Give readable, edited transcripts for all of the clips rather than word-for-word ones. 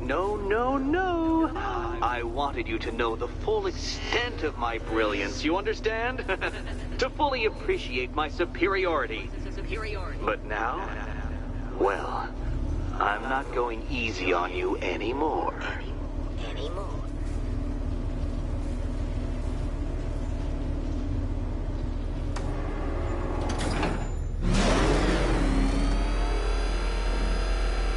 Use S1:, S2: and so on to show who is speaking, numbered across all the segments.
S1: no, no, no. I wanted you to know the full extent of my brilliance, you understand? To fully appreciate my superiority. But now, well, I'm not going easy on you anymore.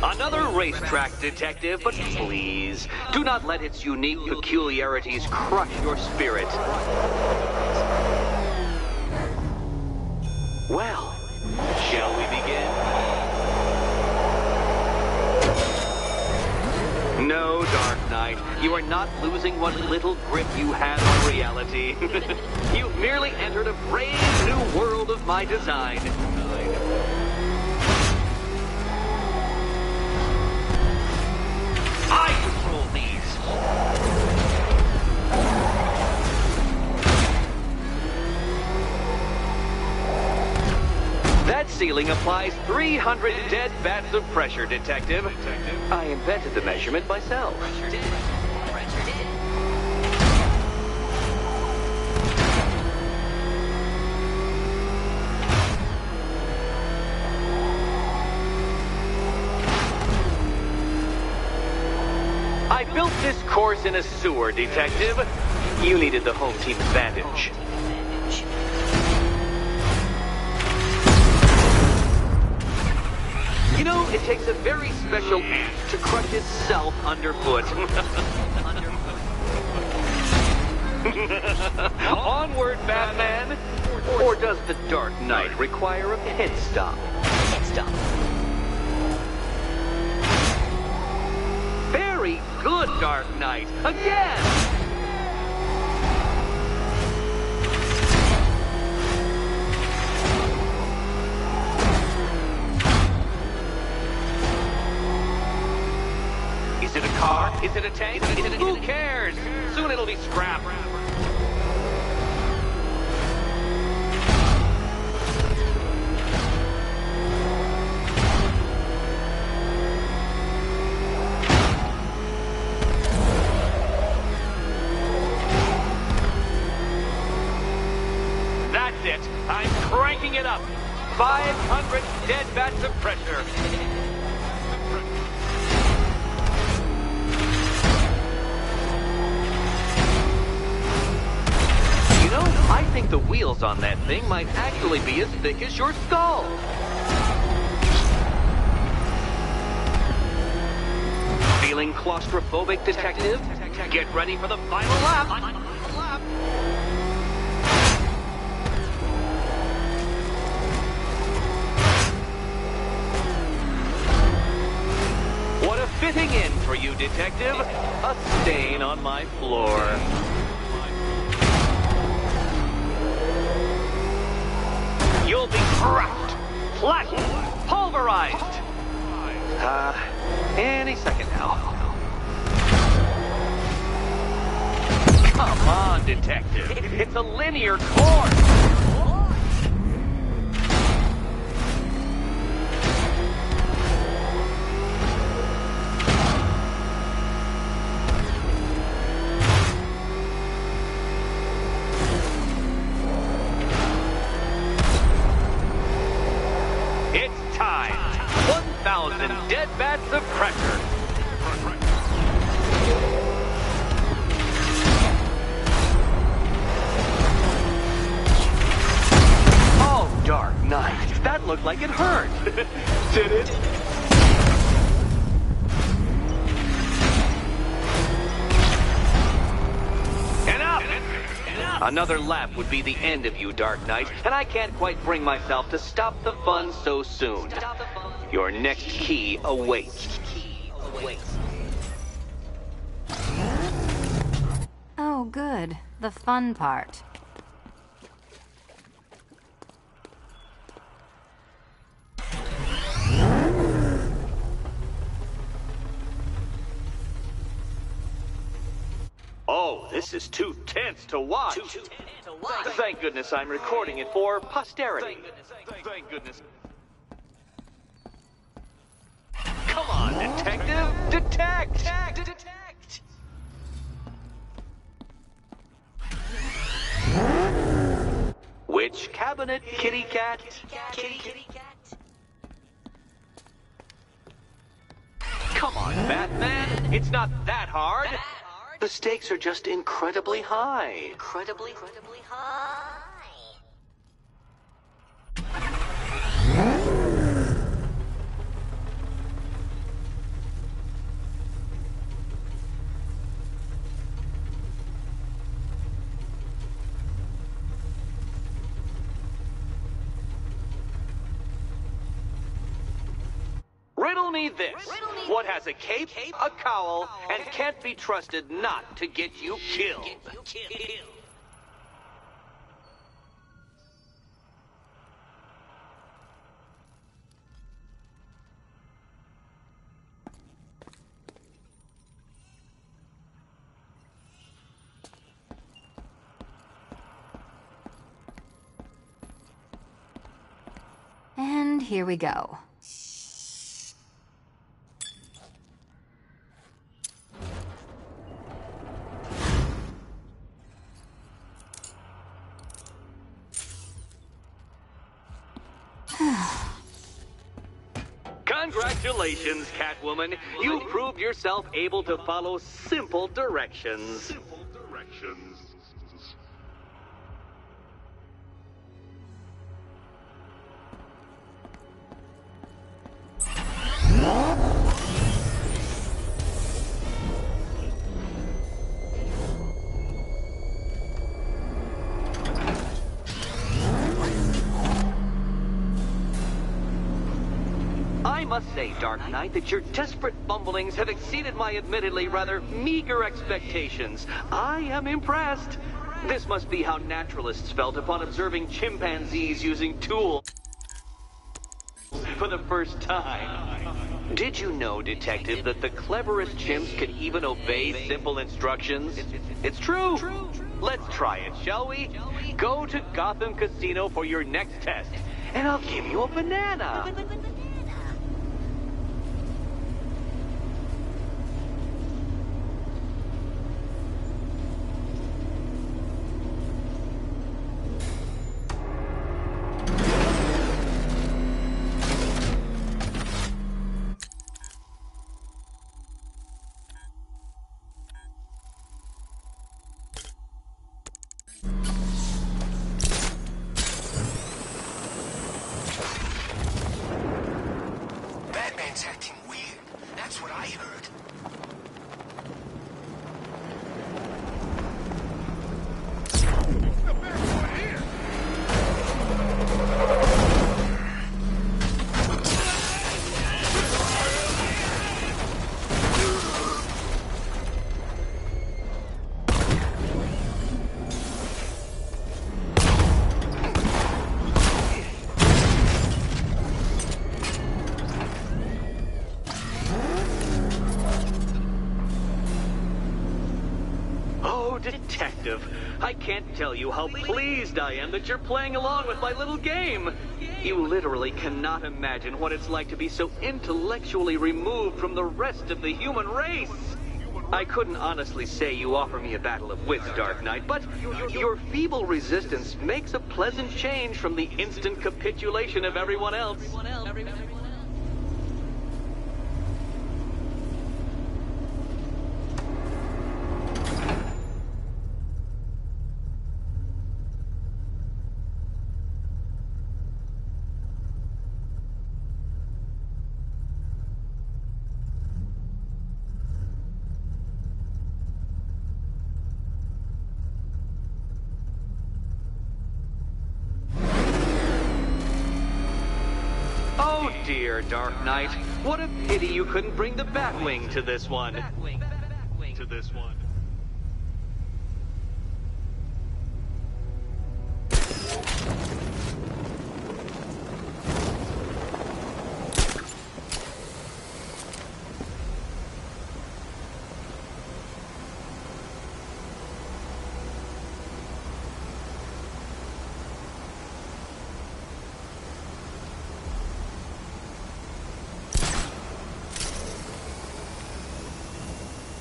S1: Another racetrack, detective, but please, do not let its unique peculiarities crush your spirit. Well, shall we begin? No, Dark Knight, you are not losing what little grip you had on reality. You've merely entered a brave new world of my design. I control these. That ceiling applies 300 dead bats of pressure, Detective. I invented the measurement myself. I built this course in a sewer, Detective. You needed the home team advantage. You know, it takes a very special ant to crush itself underfoot. Onward, Batman! Or does the Dark Knight require a pit stop? Very good, Dark Knight. Again! Is it a car? Is it a tank? Who cares? Soon it'll be scrap. That's it. I'm cranking it up. 500 dead bats of pressure. I think the wheels on that thing might actually be as thick as your skull. Feeling claustrophobic, Detective? Get ready for the final lap. What a fitting end for you, Detective. A stain on my floor. You'll be crushed, flattened, pulverized. Any second now. Come on, Detective. It's a linear course. It's time. 1,000 dead bats of pressure. Oh, Dark Knight. That looked like it hurt. Did it? Enough! Another lap would be the end of you, Dark Knight, and I can't quite bring myself to stop the fun so soon. Your next key awaits.
S2: Oh, good. The fun part.
S1: Oh, this is too tense to watch. Thank goodness I'm recording it for posterity. Thank goodness. Come on, Detective. Detect! Which cabinet, kitty cat? Come on, Batman. It's not that hard. The stakes are just incredibly high. Incredibly high. Riddle me this. What has a cape, a cowl, and can't be trusted not to get you killed?
S2: And here we go.
S1: Congratulations, Catwoman. You proved yourself able to follow simple directions. I must say, Dark Knight, that your desperate fumblings have exceeded my admittedly rather meager expectations. I am impressed. This must be how naturalists felt upon observing chimpanzees using tools for the first time. Did you know, Detective, that the cleverest chimps can even obey simple instructions? It's true. Let's try it, shall we? Go to Gotham Casino for your next test, and I'll give you a banana.
S3: Batman's acting weird. That's what I heard. The bad one here.
S1: Detective, I can't tell you how pleased I am that you're playing along with my little game. You literally cannot imagine what it's like to be so intellectually removed from the rest of the human race. I couldn't honestly say you offer me a battle of wits, Dark Knight, but your feeble resistance makes a pleasant change from the instant capitulation of everyone else. Oh dear, Dark Knight. What a pity you couldn't bring the Batwing to this one.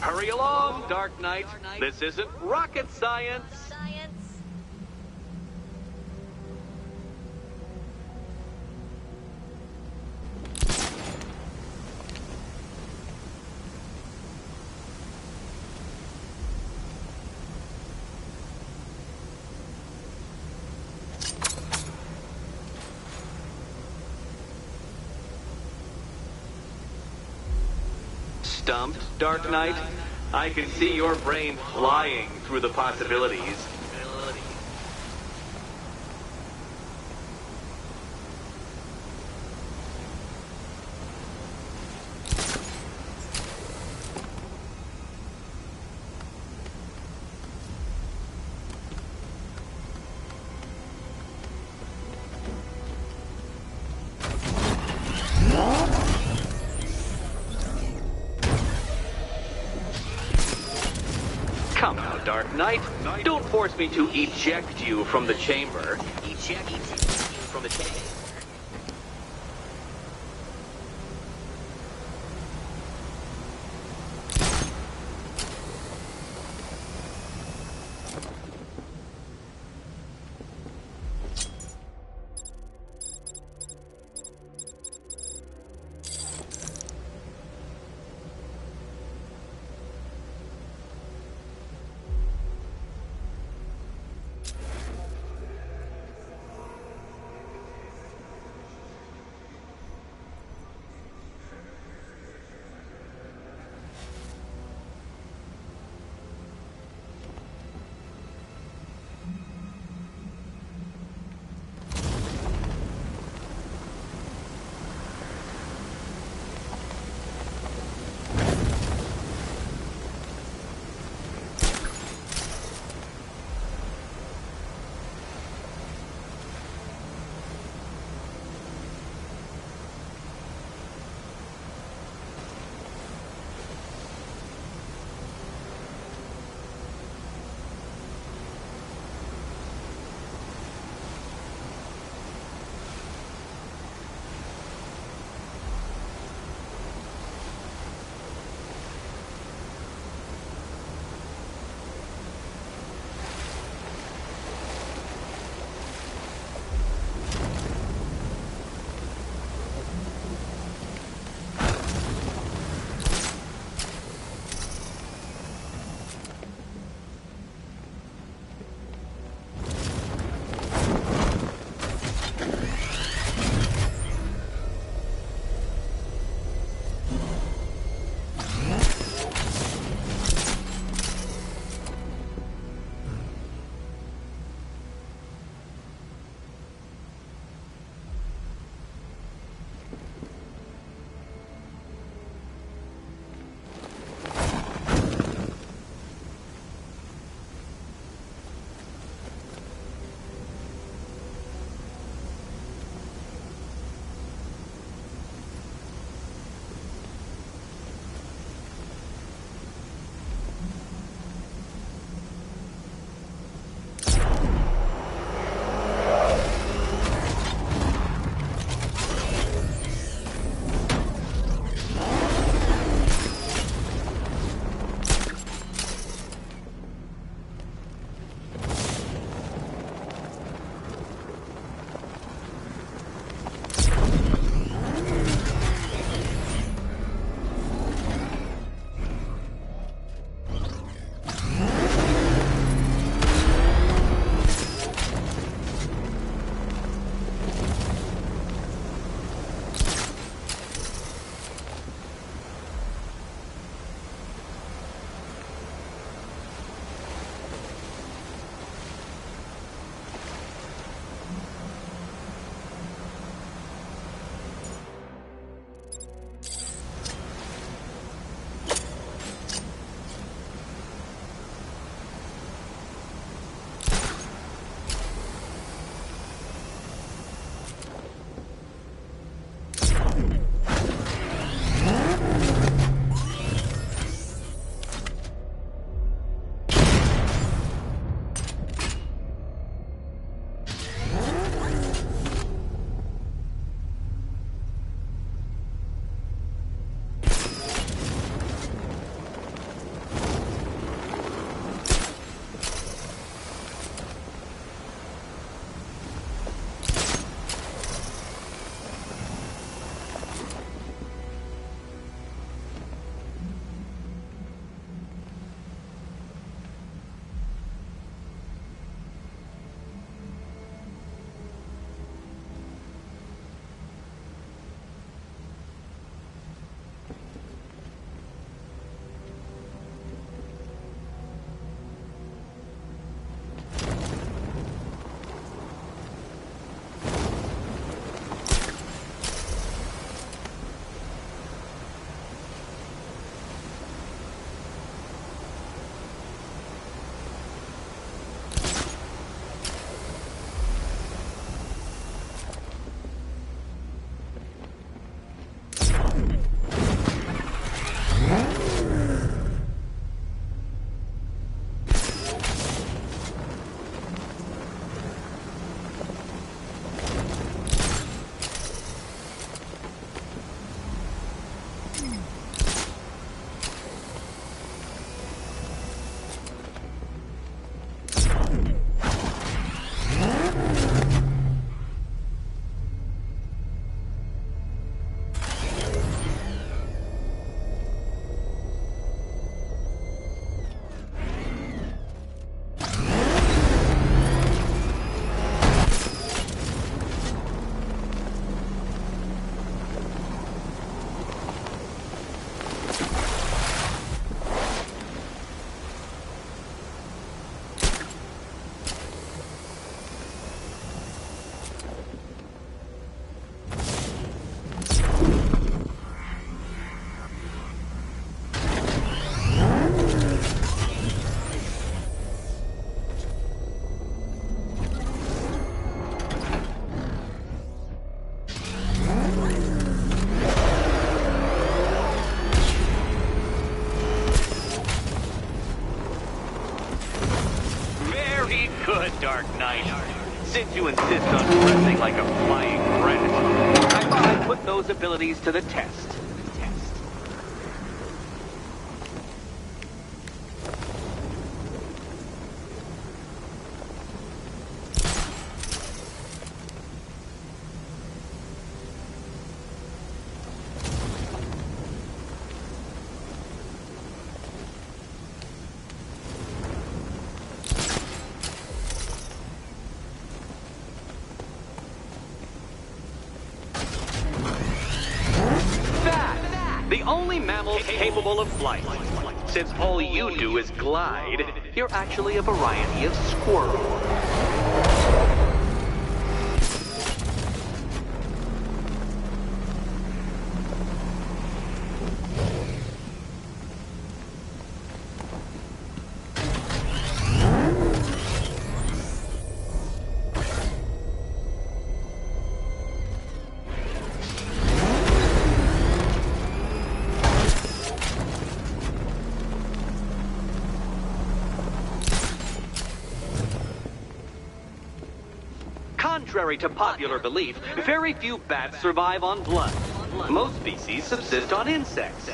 S1: Hurry along, Dark Knight. This isn't rocket science. Stumped, Dark Knight? I can see your brain flying through the possibilities. Come now, Dark Knight. Don't force me to eject you from the chamber. Eject you from the chamber. Dark Knight. Since you insist on dressing like a flying brat, I thought I'd put those abilities to the test. The only mammal capable of flight. Since all you do is glide, you're actually a variety of squirrel. Contrary to popular belief, very few bats survive on blood. Most species subsist on insects,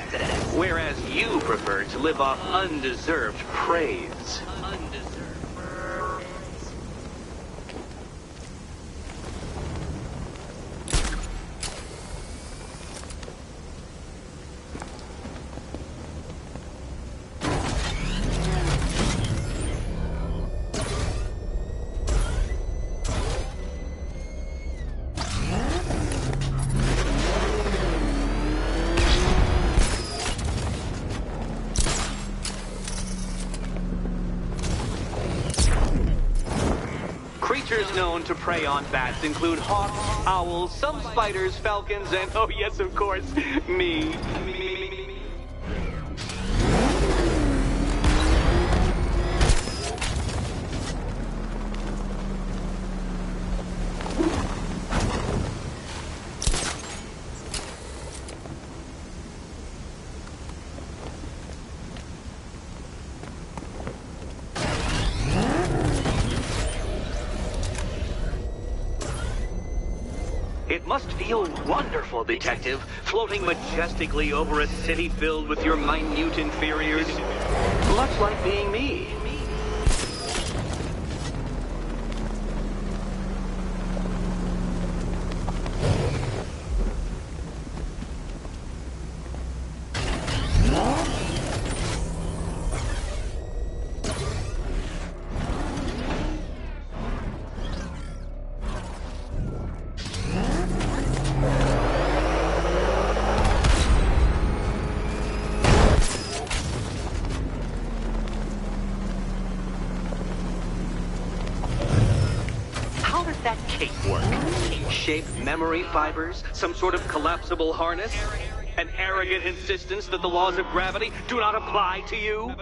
S1: whereas you prefer to live off undeserved praise. Creatures known to prey on bats include hawks, owls, some spiders, falcons, and, oh yes, of course, me. It must feel wonderful, Detective, floating majestically over a city filled with your minute inferiors. Much like being me. That cape work? Shape memory fibers? Some sort of collapsible harness? An arrogant insistence that the laws of gravity do not apply to you?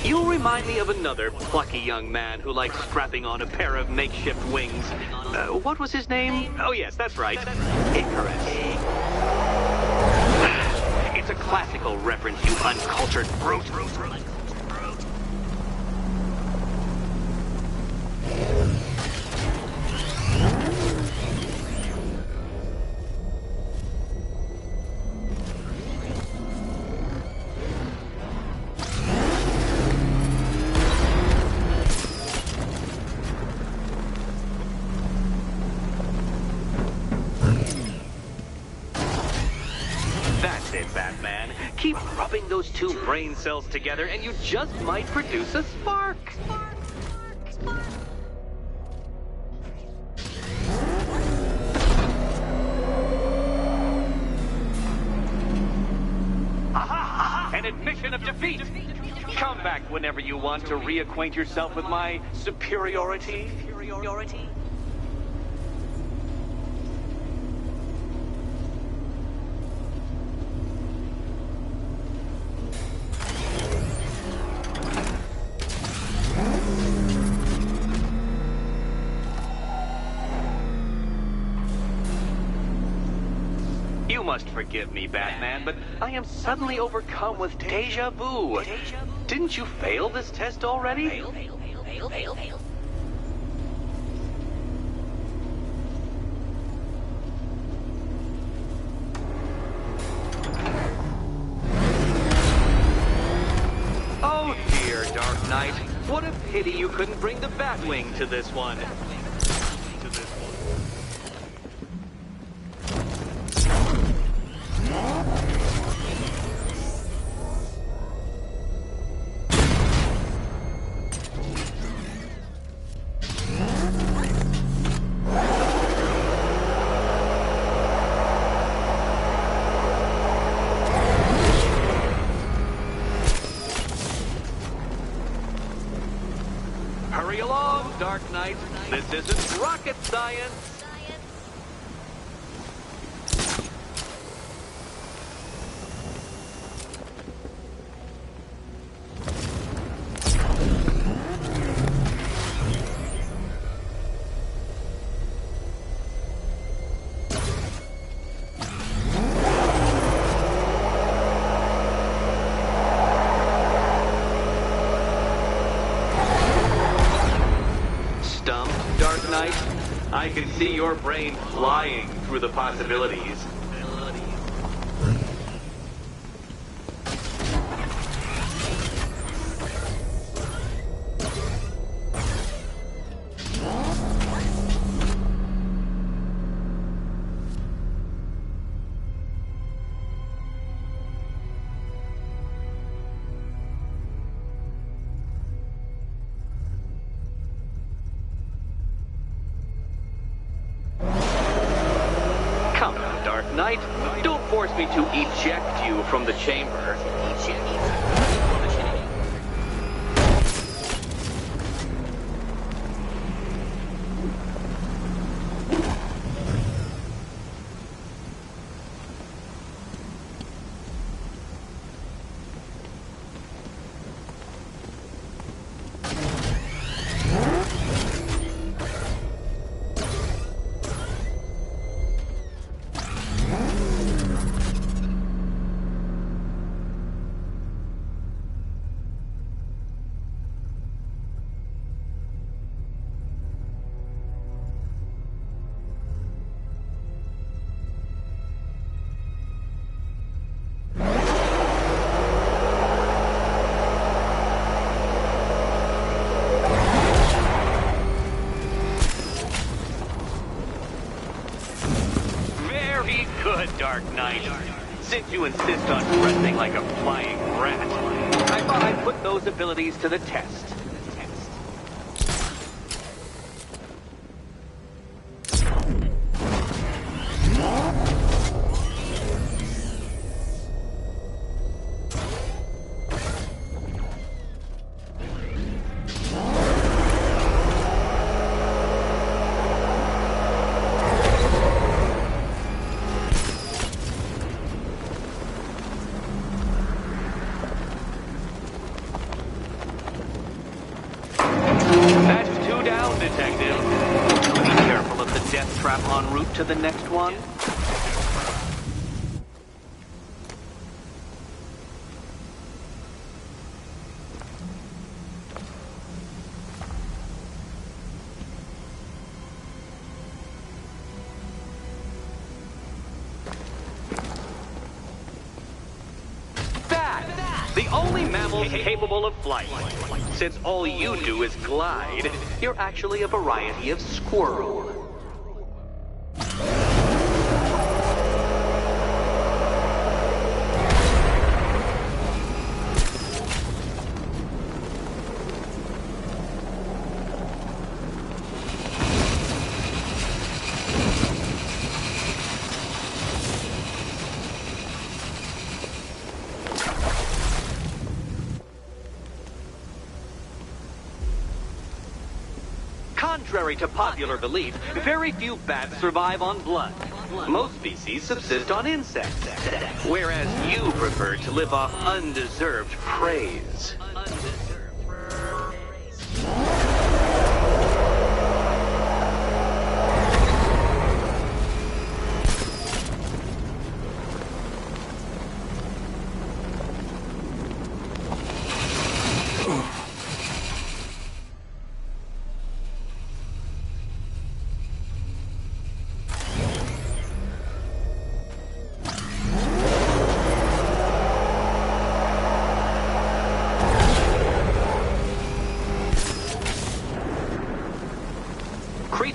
S1: You remind me of another plucky young man who likes strapping on a pair of makeshift wings. What was his name? Oh yes, that's right. Icarus. It's a classical reference, you uncultured brute. That's it, Batman. Keep rubbing those two brain cells together and you just might produce a spark. Aha! An admission of defeat. Come back whenever you want to reacquaint yourself with my superiority. must forgive me, Batman, but I am suddenly overcome with deja vu. Didn't you fail this test already?
S3: Fail.
S1: Oh dear, Dark Knight. What a pity you couldn't bring the Batwing to this one. Hurry along, Dark Knight. This isn't rocket science. Dark Knight, I can see your brain flying through the possibilities. Dark Knight, don't force me to eject you from the chamber. Good, Dark Knight. Since you insist on dressing like a flying rat, I thought I'd put those abilities to the test. Detective. Be careful of the death trap en route to the next one. The only mammals capable of flight. Since all you do is glide, you're actually a variety of squirrel. Contrary to popular belief, very few bats survive on blood. Most species subsist on insects, whereas you prefer to live off undeserved praise.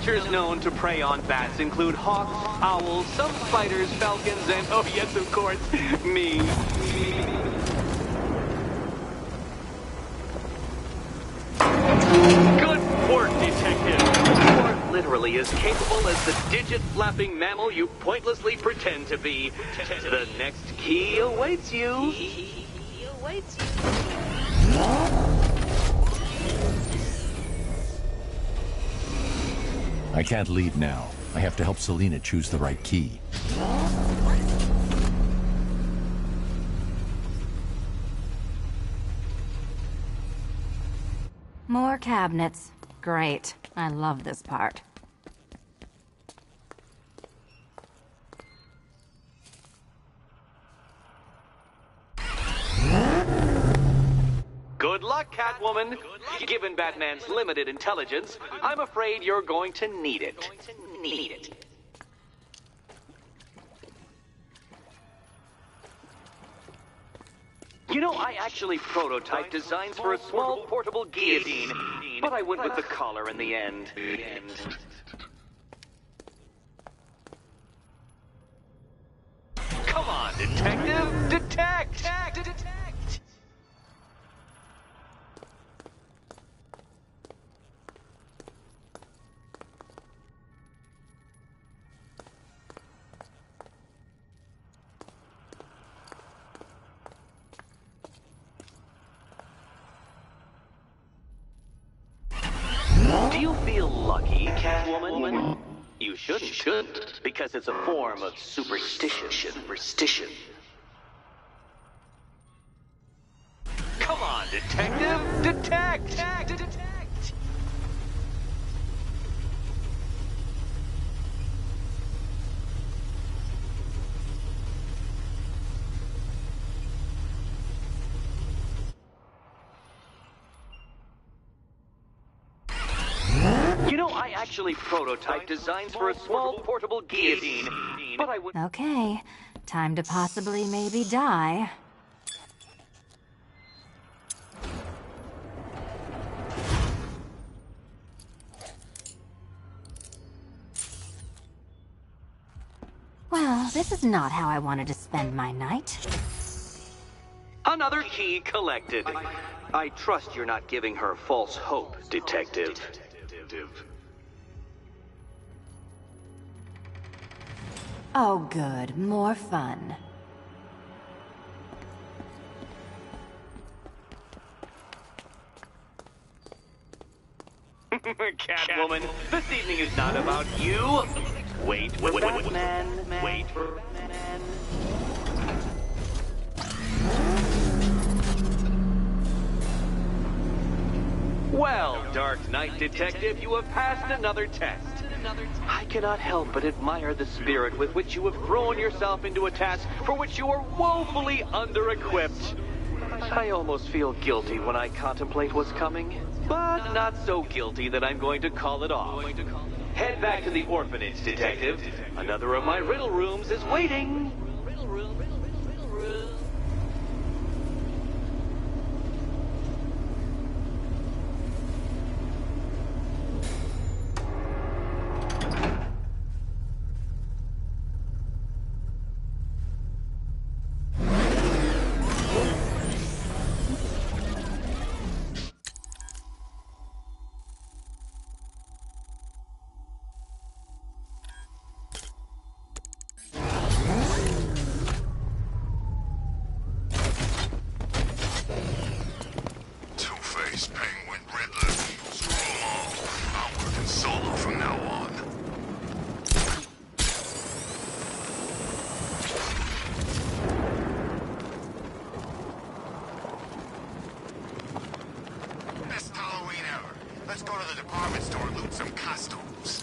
S1: creatures known to prey on bats include hawks, owls, some spiders, falcons, and, oh yes, of course, me. Good work, Detective. You are literally as capable as the digit-flapping mammal you pointlessly pretend to be. The next key awaits you.
S4: I can't leave now. I have to help Selina choose the right key.
S2: More cabinets. Great. I love this part.
S1: Good luck, Catwoman. Given Batman's limited intelligence, I'm afraid you're going to need it. You know, I actually prototyped designs for a small portable guillotine, but I went with the collar in the end. Come on, Detective! Detect! Do you feel lucky, Catwoman? You shouldn't, because it's a form of superstition. Come on, Detective! Detect! You know, I actually prototyped designs for a small portable guillotine, but I would...
S2: Okay. Time to possibly maybe die. Well, this is not how I wanted to spend my night.
S1: Another key collected. I trust you're not giving her false hope, Detective.
S2: Oh, good. More fun.
S1: Catwoman, this evening is not about you. Wait for Batman. Wait for Batman. Well, Dark Knight Detective, you have passed another test. I cannot help but admire the spirit with which you have thrown yourself into a task for which you are woefully under-equipped. I almost feel guilty when I contemplate what's coming, but not so guilty that I'm going to call it off. Head back to the orphanage, Detective. Another of my riddle rooms is waiting.
S3: Let's go to the department store and loot some costumes.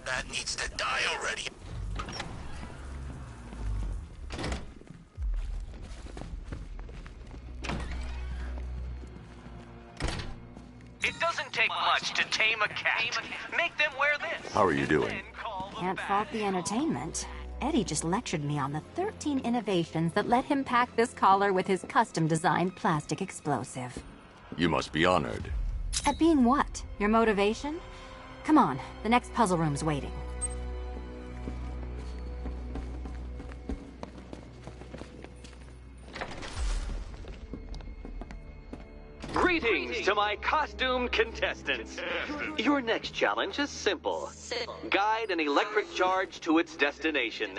S3: That needs to die already.
S1: It doesn't take much to tame a cat. Make them wear this.
S4: How are you doing?
S1: Then call them
S2: Can't
S1: back.
S2: fault the entertainment. Eddie just lectured me on the 13 innovations that let him pack this collar with his custom-designed plastic explosive.
S4: You must be honored.
S2: At being what? Your motivation? Come on, the next puzzle room's waiting.
S1: Greetings to my costumed contestants. Your next challenge is simple. Guide an electric charge to its destination.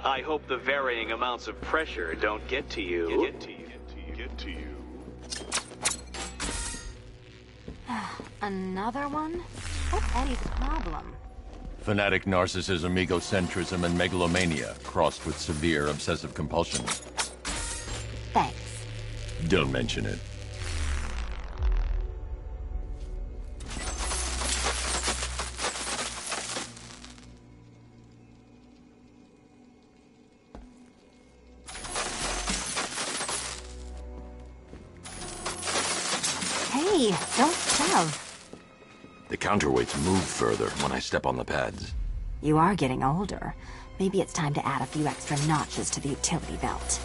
S1: I hope the varying amounts of pressure don't get to you.
S2: Another one? What's Eddie's problem?
S4: Fanatic narcissism, egocentrism, and megalomania, crossed with severe obsessive compulsion.
S2: Thanks.
S4: Don't mention it.
S2: Hey, don't shove.
S4: The counterweights move further when I step on the pads.
S2: You are getting older. Maybe it's time to add a few extra notches to the utility belt.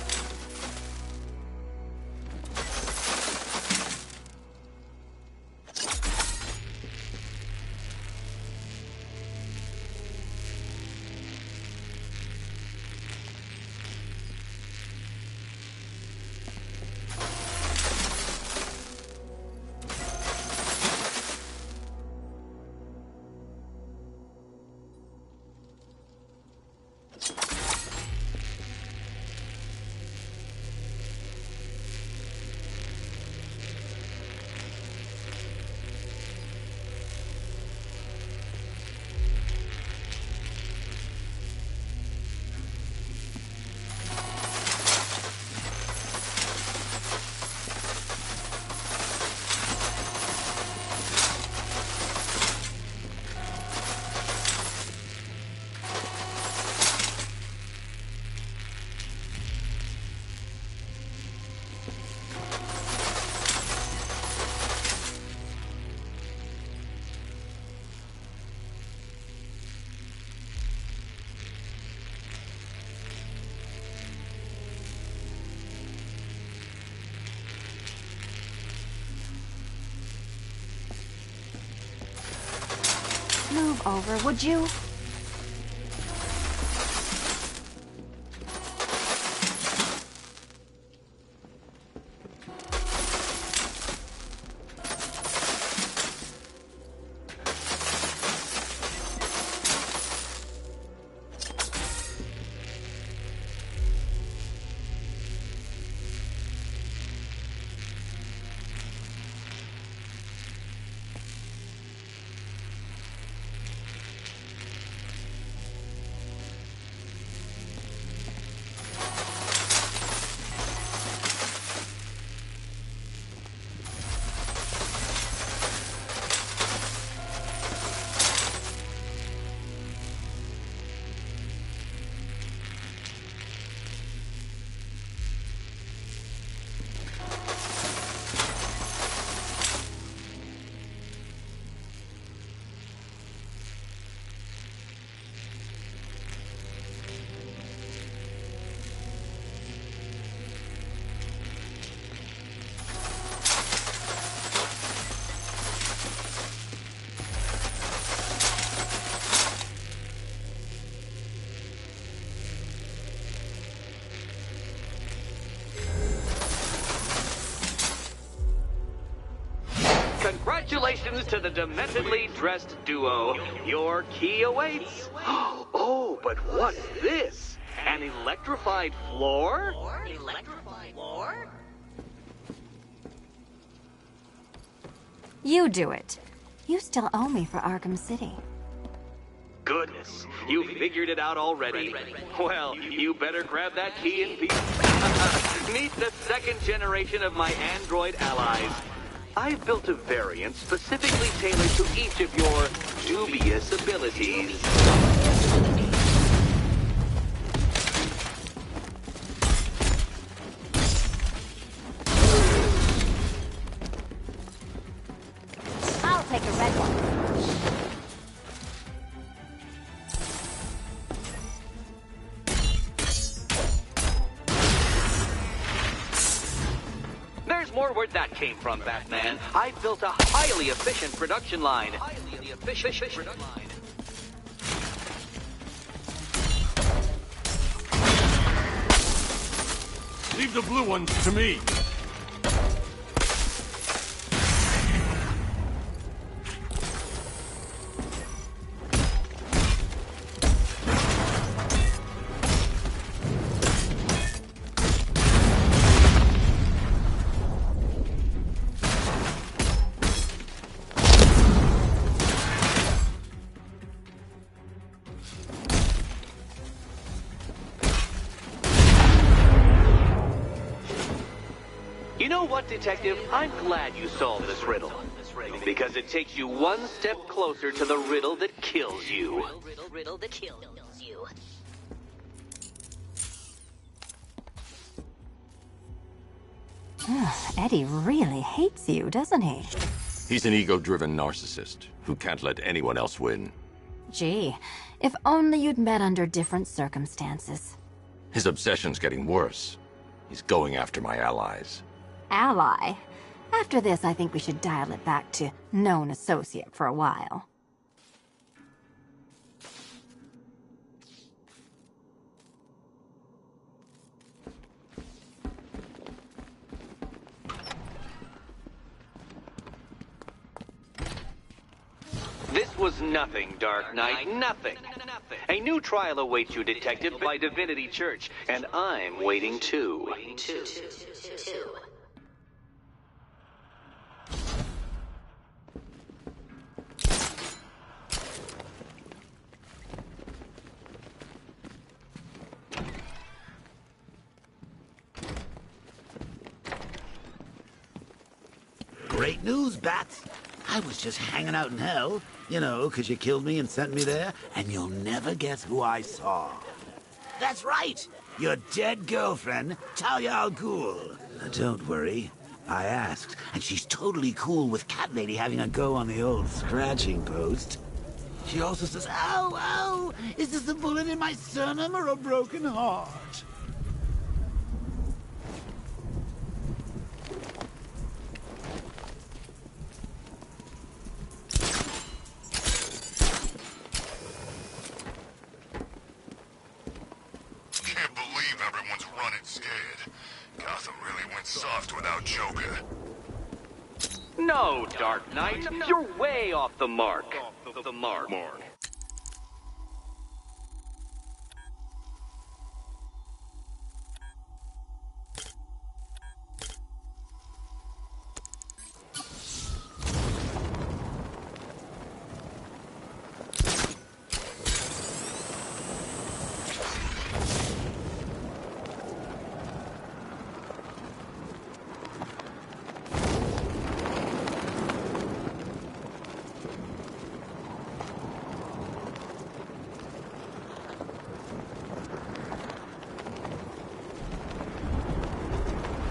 S2: Move over, would you?
S1: Congratulations to the dementedly dressed duo. Your key awaits. Oh, but what's this? An electrified floor?
S2: You do it. You still owe me for Arkham City.
S1: Goodness, you figured it out already. Well, you better grab that key and be... Meet the second generation of my android allies. I've built a variant specifically tailored to each of your dubious abilities.
S2: take a red one.
S1: There's more where that came from, Batman. I built a highly efficient production line.
S4: Leave the blue ones to me.
S1: You know what, Detective? I'm glad you solved this riddle. Because it takes you one step closer to the riddle that kills you.
S2: Eddie really hates you, doesn't he?
S4: He's an ego-driven narcissist who can't let anyone else win.
S2: Gee, if only you'd met under different circumstances.
S4: His obsession's getting worse. He's going after my allies.
S2: Ally. After this, I think we should dial it back to known associate for a while.
S1: This was nothing, Dark Knight, nothing. A new trial awaits you, Detective, by Divinity Church, and I'm waiting too.
S5: Great news, Bats. I was just hanging out in hell, you know, 'cause you killed me and sent me there, and you'll never guess who I saw. That's right, your dead girlfriend, Talia al Ghul. Don't worry, I asked, and she's totally cool with Cat Lady having a go on the old scratching post. She also says, ow, ow, is this a bullet in my sternum or a broken heart?
S3: Can't believe everyone's running scared. Gotham really went soft without Joker.
S1: No, Dark Knight, you're way off the mark.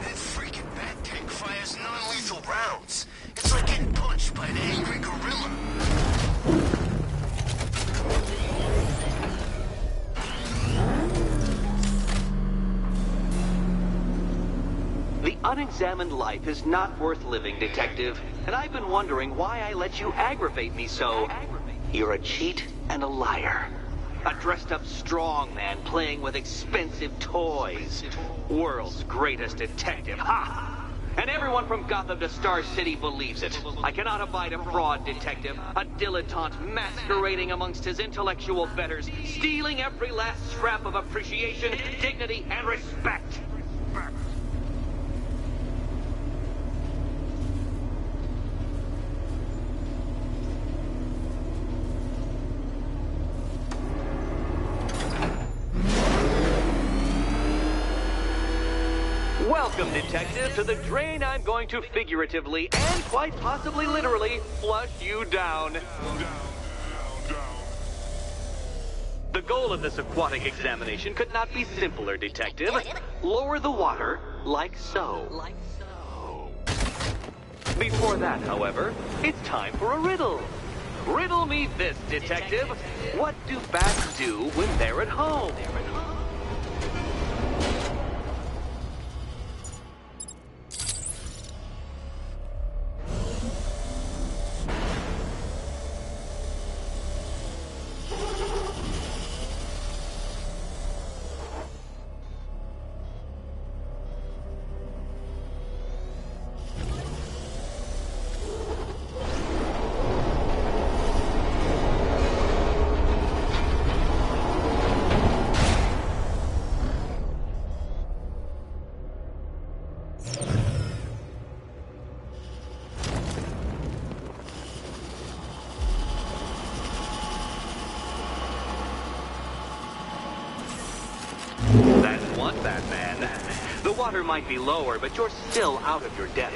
S3: That freaking bat tank fires non-lethal rounds. It's like getting punched by an angry gorilla.
S1: The unexamined life is not worth living, Detective. And I've been wondering why I let you aggravate me so. You're a cheat and a liar. A dressed-up strongman playing with expensive toys. World's greatest detective, ha! And everyone from Gotham to Star City believes it. I cannot abide a fraud, Detective. A dilettante masquerading amongst his intellectual betters, stealing every last scrap of appreciation, dignity, and respect. Welcome, Detective, to the drain I'm going to figuratively and quite possibly literally flush you down. The goal of this aquatic examination could not be simpler, Detective. Lower the water like so. Before that, however, it's time for a riddle. Riddle me this, detective. What do bats do when they're at home? That's one, Batman. The water might be lower, but you're still out of your depth.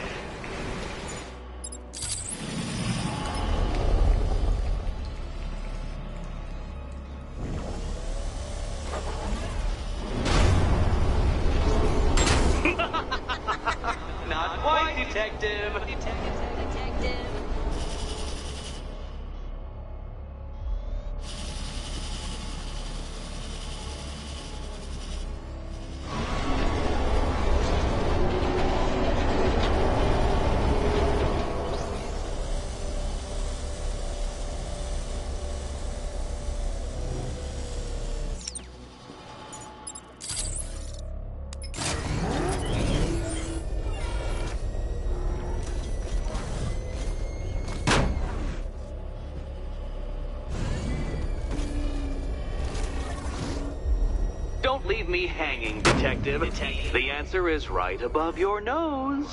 S1: Not quite, detective. Don't leave me hanging, detective. The answer is right above your nose.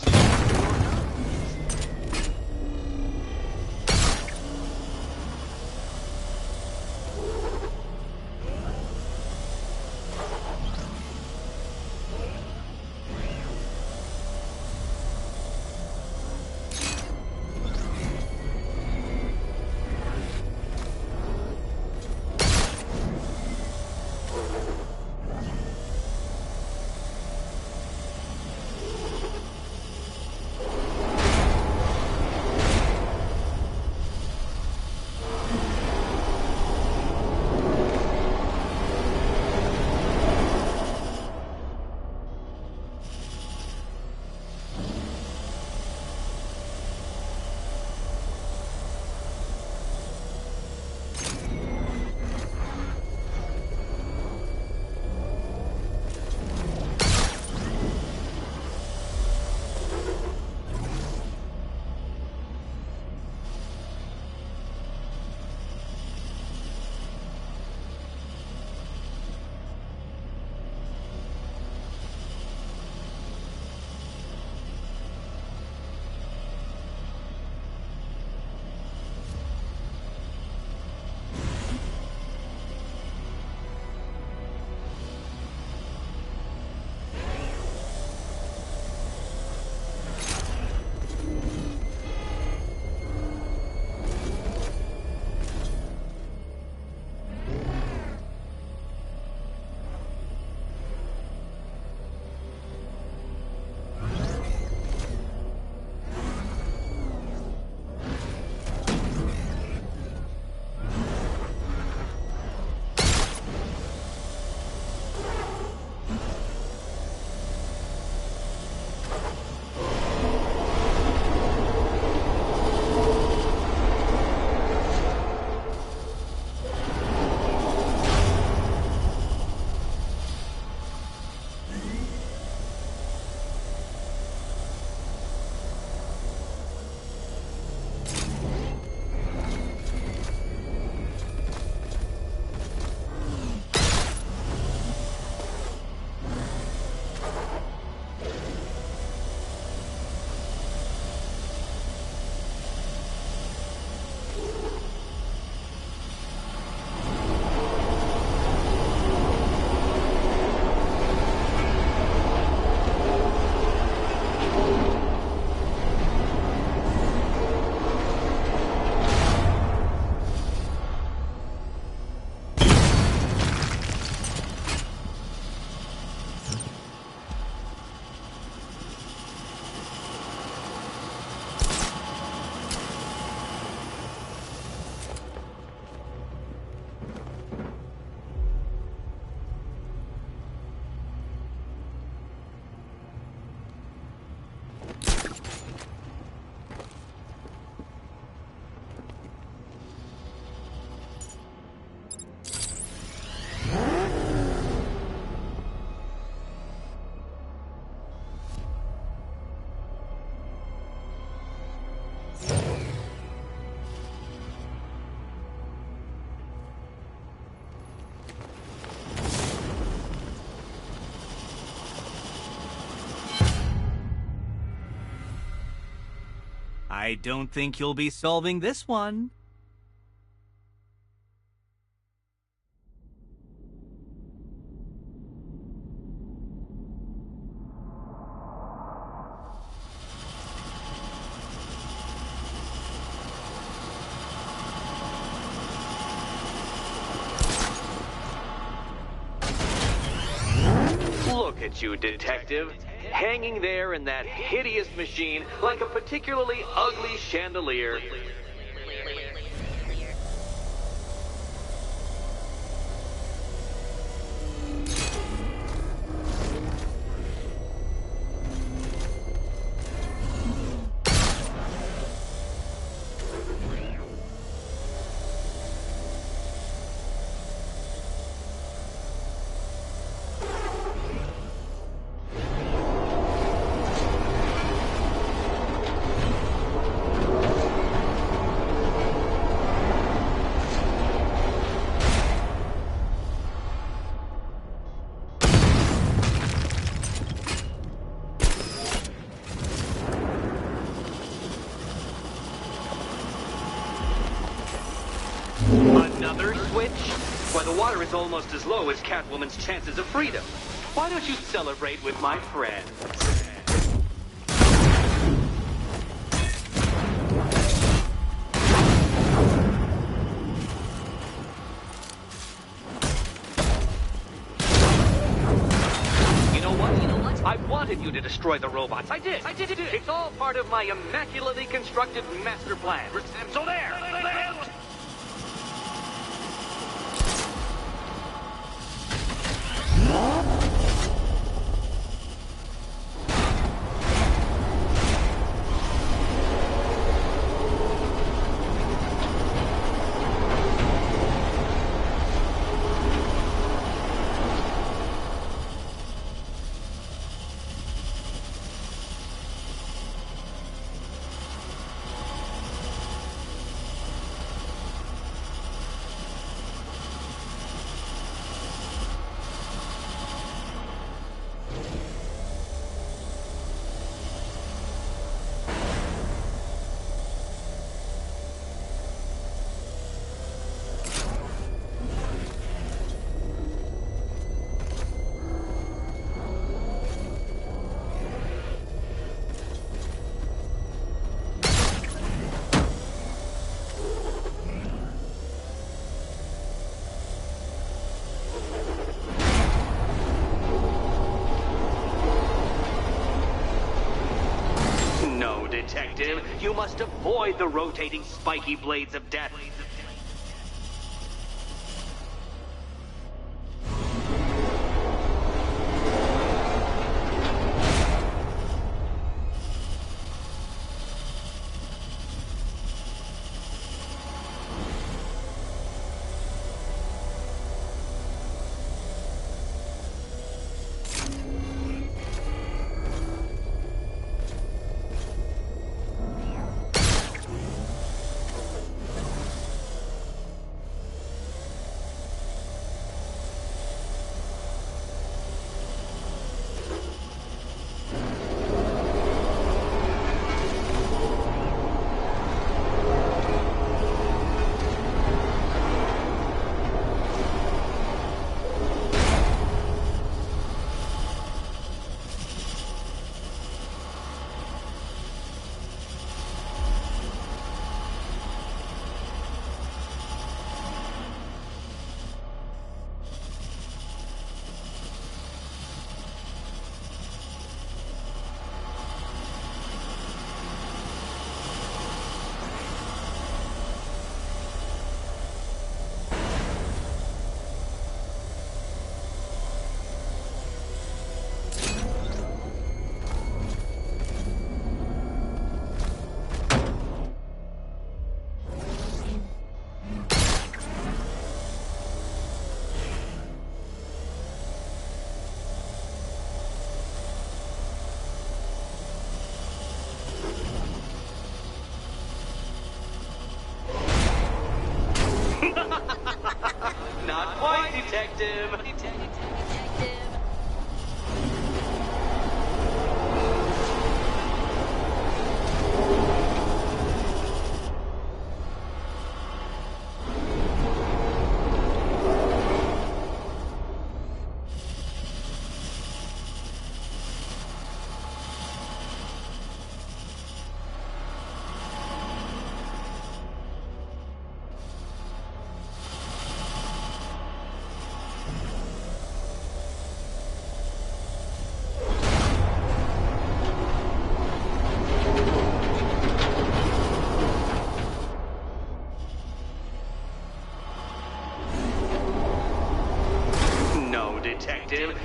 S6: I don't think you'll be solving this one.
S1: Look at you, detective. Hanging there in that hideous machine like a particularly ugly chandelier. Another switch? Why, the water is almost as low as Catwoman's chances of freedom. Why don't you celebrate with my friends? You know what? I wanted you to destroy the robots. I did. It's all part of my immaculately constructed master plan. So there. Detective, you must avoid the rotating spiky blades of death. Not quite, detective.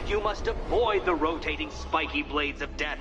S1: you must avoid the rotating spiky blades of death.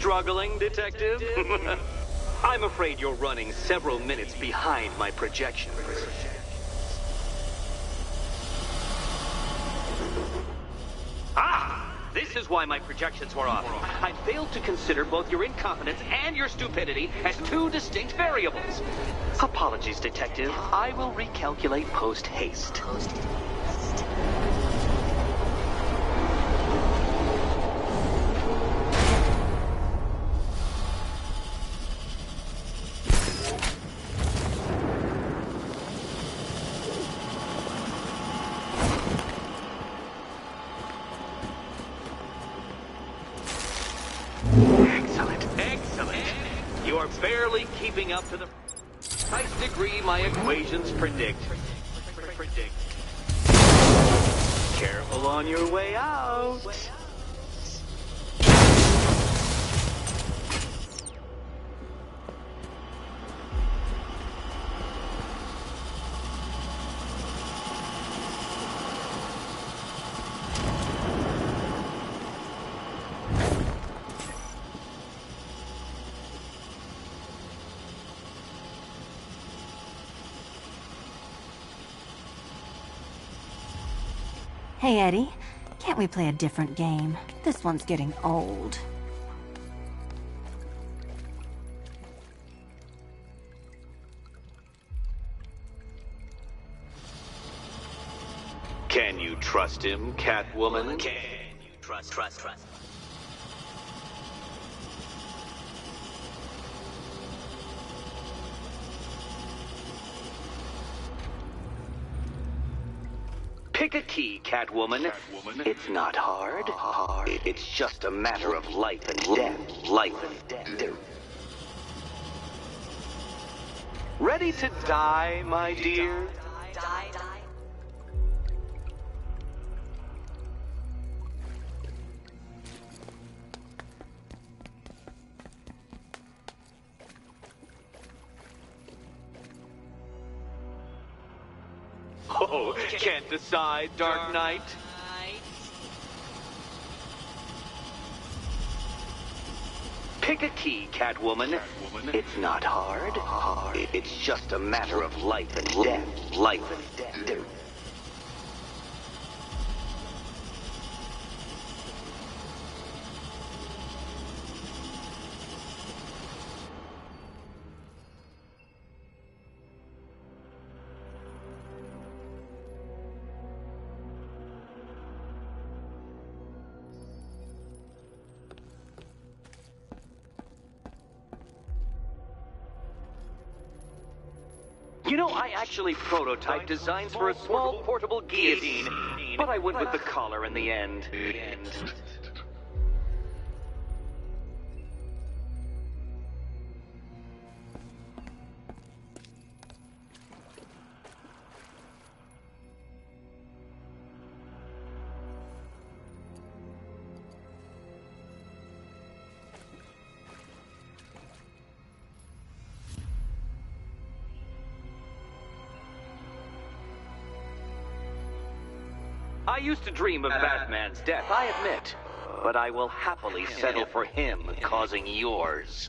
S1: Struggling, Detective? I'm afraid you're running several minutes behind my projections. Ah! This is why my projections were off. I failed to consider both your incompetence and your stupidity as two distinct variables. Apologies, Detective. I will recalculate post-haste. You are barely keeping up to the precise degree my equations predict. Careful on your way out.
S2: Hey, Eddie. Can't we play a different game? This one's getting old.
S1: Can you trust him, Catwoman?
S3: Can you trust?
S1: Pick a key, Catwoman. It's not hard. It's just a matter of life and death. Life and death. Ready to die, my dear? Oh, can't decide, Dark Knight? Pick a key, Catwoman. It's not hard. It's just a matter of life and death. Life and death. You know, I actually prototyped designs for a small portable guillotine, but I went with the collar in the end. I used to dream of Batman's death, I admit. But I will happily settle for him causing yours.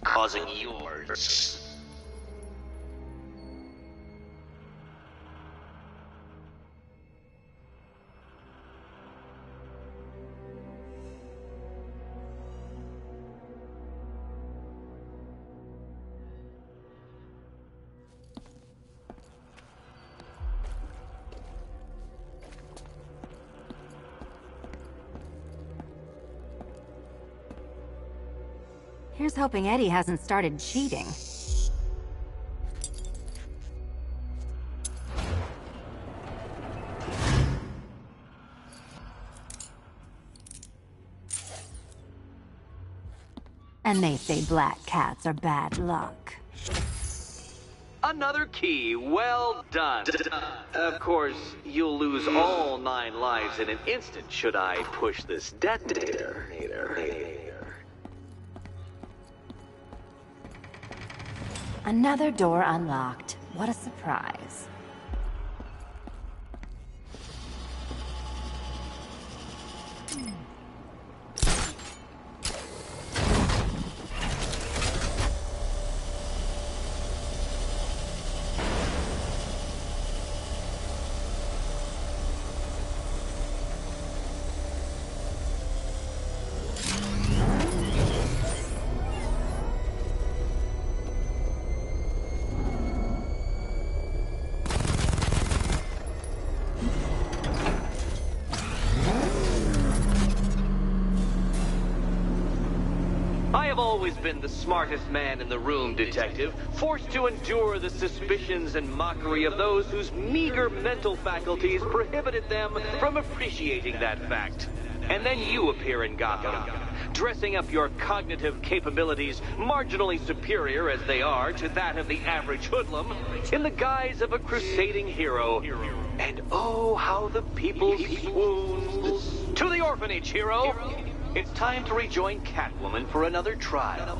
S2: Here's hoping Eddie hasn't started cheating. And they say black cats are bad luck.
S1: Another key, well done. Of course, you'll lose all 9 lives in an instant should I push this detonator.
S2: Another door unlocked. What a surprise.
S1: I have always been the smartest man in the room, Detective, forced to endure the suspicions and mockery of those whose meager mental faculties prohibited them from appreciating that fact. And then you appear in Gotham, dressing up your cognitive capabilities marginally superior as they are to that of the average hoodlum, in the guise of a crusading hero. And oh, how the people swoon. To the orphanage, hero! It's time to rejoin Catwoman for another trial.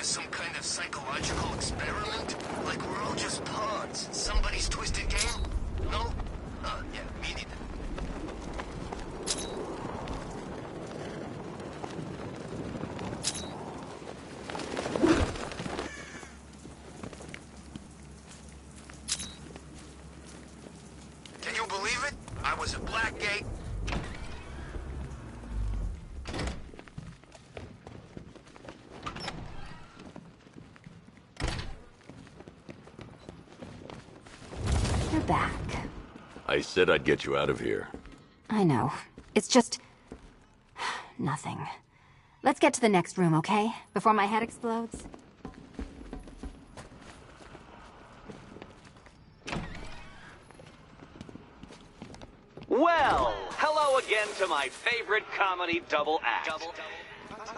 S3: is some kind of psychological experiment? Like we're all just pawns in somebody's twisted game? No? Yeah, me neither. Can you believe it? I was at Blackgate.
S2: You're back.
S4: I said I'd get you out of here.
S2: I know. It's just... nothing. Let's get to the next room, okay? Before my head explodes.
S1: Well, hello again to my favorite comedy double act.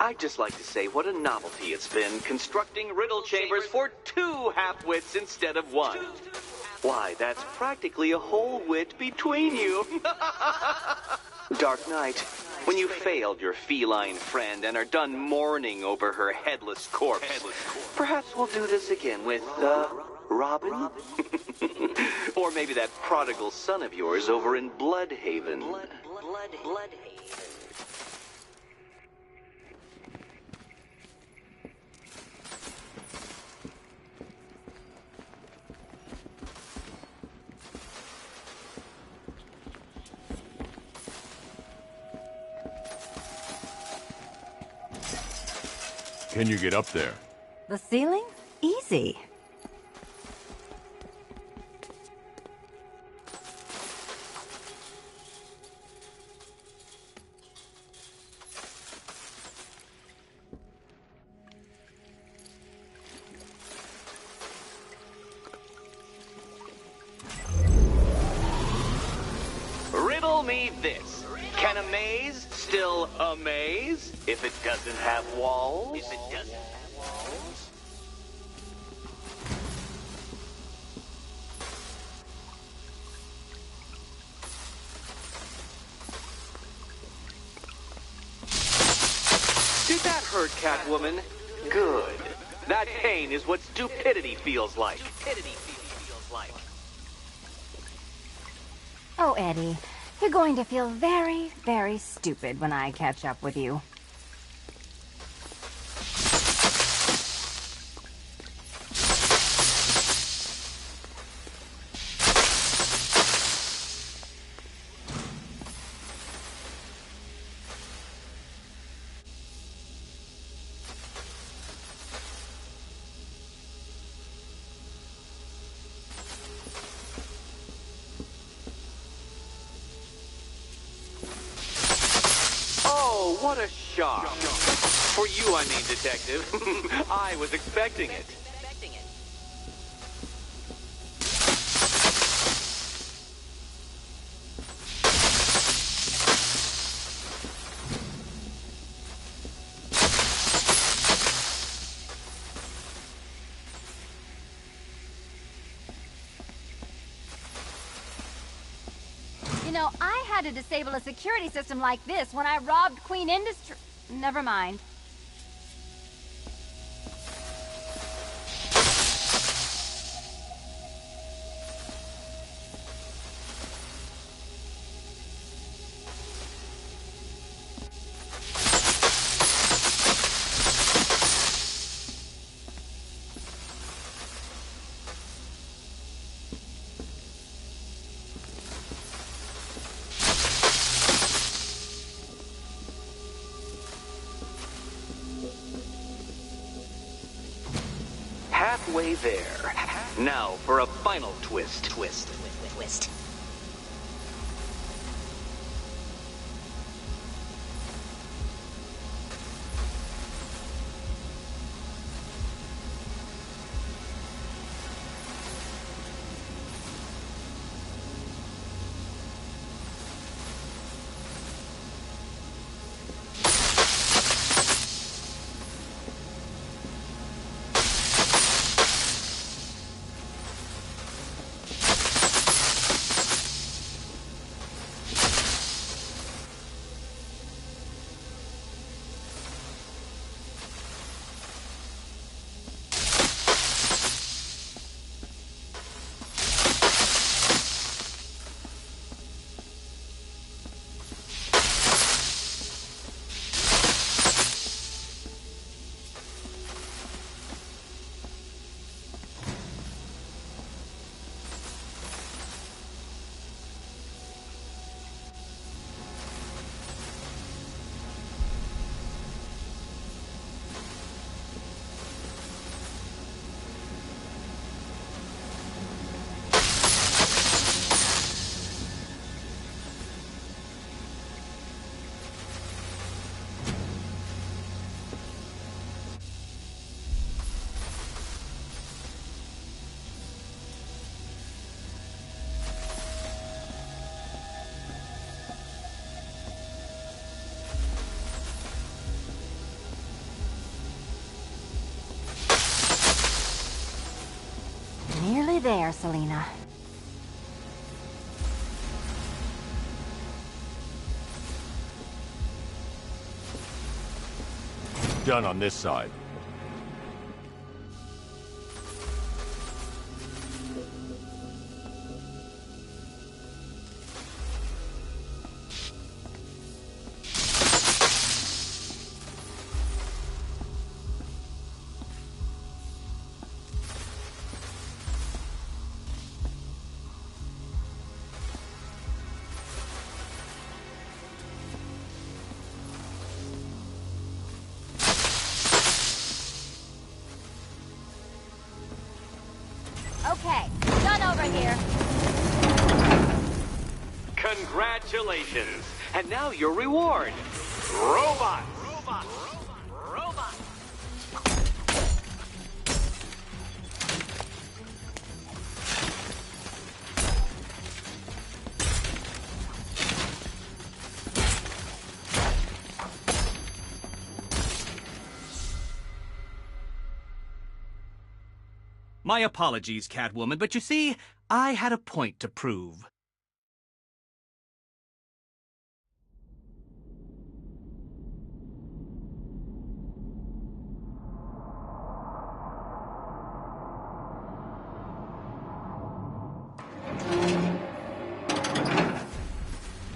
S1: I'd just like to say what a novelty it's been constructing riddle chambers for 2 half-wits instead of 1. Why, that's practically a whole wit between you. Dark Knight, when you failed your feline friend and are done mourning over her headless corpse, perhaps we'll do this again with, Robin? Or maybe that prodigal son of yours over in Bloodhaven.
S4: Can you get up there?
S2: The ceiling? Easy.
S1: Riddle me this. Can a maze still amaze if it doesn't have walls? Did that hurt, Catwoman? Good. That pain is what stupidity feels like.
S2: Oh, Eddie, you're going to feel very, very stupid when I catch up with you.
S1: Oh, what a shock. For you, I mean, Detective. I was expecting it.
S2: You know, I had to disable a security system like this when I robbed Queen Industry. Never mind.
S1: Halfway there. Now for a final twist. Twist.
S2: there, Selena.
S4: Done on this side.
S2: Okay, done over here.
S1: Congratulations! And now your reward. Robot! Robot! Robot!
S6: My apologies, Catwoman, but you see, I had a point to prove.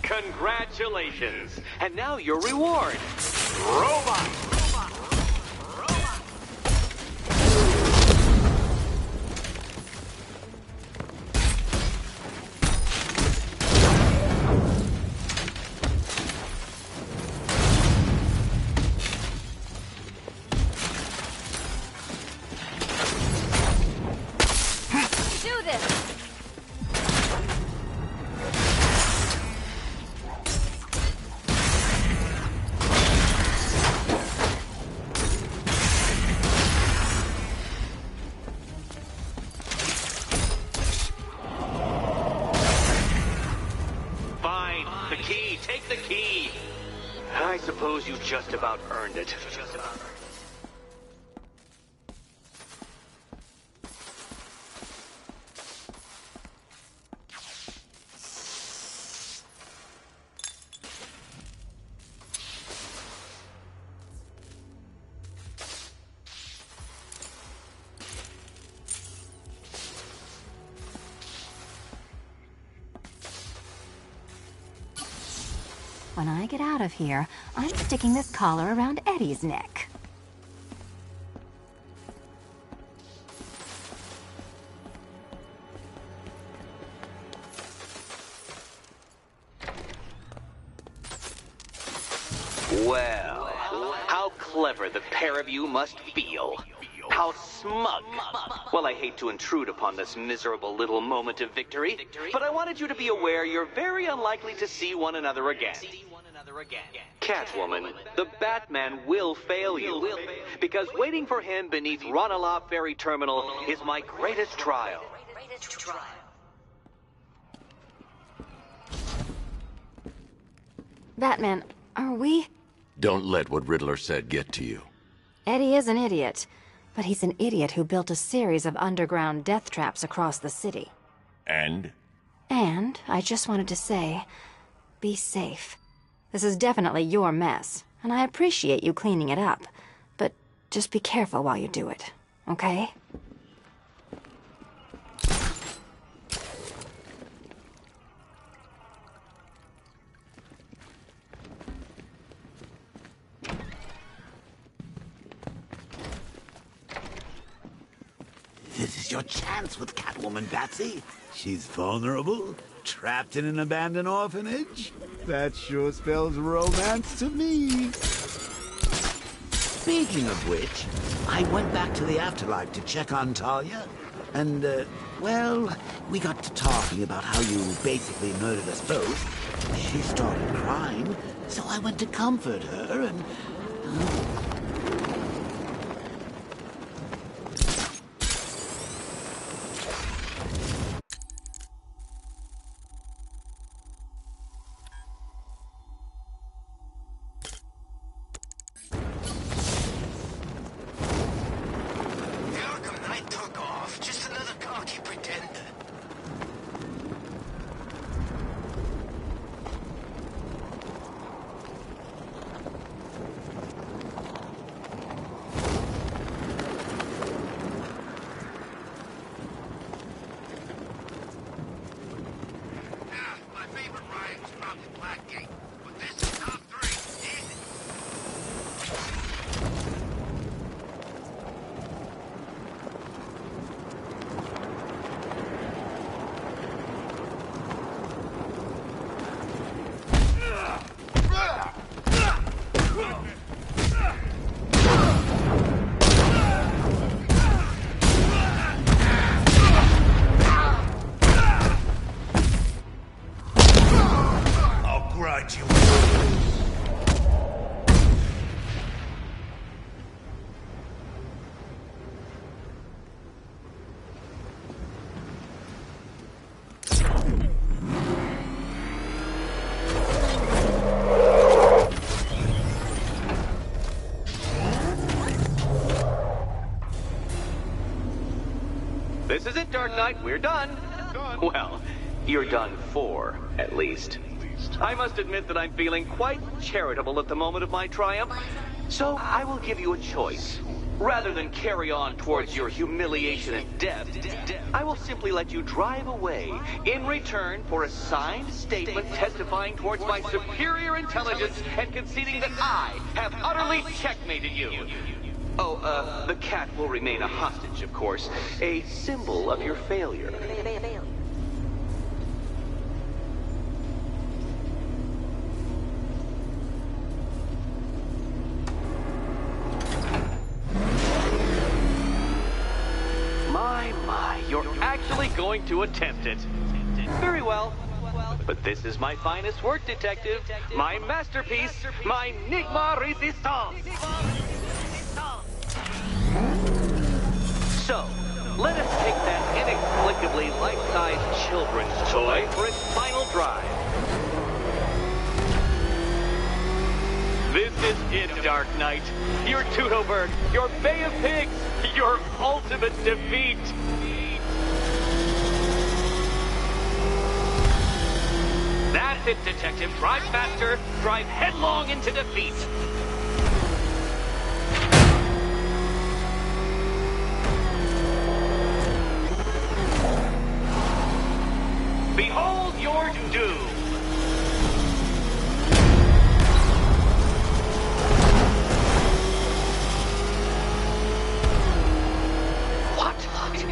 S1: Congratulations! And now your reward. Robot!
S2: Do this!
S1: Fine. The key. Take the key. I suppose you just about earned it.
S2: When I get out of here, I'm sticking this collar around Eddie's neck.
S1: Well, how clever the pair of you must feel. How smug. Well, I hate to intrude upon this miserable little moment of victory, but I wanted you to be aware you're very unlikely to see one another again. Catwoman, the Batman will fail you, because waiting for him beneath Ronalop Ferry Terminal is my greatest trial.
S2: Batman, are we?
S4: Don't let what Riddler said get to you.
S2: Eddie is an idiot, but he's an idiot who built a series of underground death traps across the city.
S4: And?
S2: And I just wanted to say, be safe. This is definitely your mess, and I appreciate you cleaning it up, but just be careful while you do it, okay?
S5: This is your chance with Catwoman, Batsy. She's vulnerable, trapped in an abandoned orphanage. That sure spells romance to me. Speaking of which, I went back to the afterlife to check on Talia. And, well, we got to talking about how you basically murdered us both. She started crying, so I went to comfort her and...
S3: The Arkham Knight took off. Just another cocky pretender. you.
S1: This is it, Dark Knight. We're done. Well, you're done for, at least. I must admit that I'm feeling quite charitable at the moment of my triumph. So I will give you a choice. Rather than carry on towards your humiliation and death, I will simply let you drive away in return for a signed statement testifying towards my superior intelligence and conceding that I have utterly checkmated you. Oh, the cat will remain a hostage, of course. A symbol of your failure. My, you're actually going to attempt it. Very well. But this is my finest work, Detective. My masterpiece, my Enigma Resistance. So, let us take that inexplicably life-sized children's toy for its final drive. This is it, Dark Knight. Your Teutoburg, your Bay of Pigs, your ultimate defeat. That's it, Detective. Drive faster, drive headlong into defeat. Behold your doom.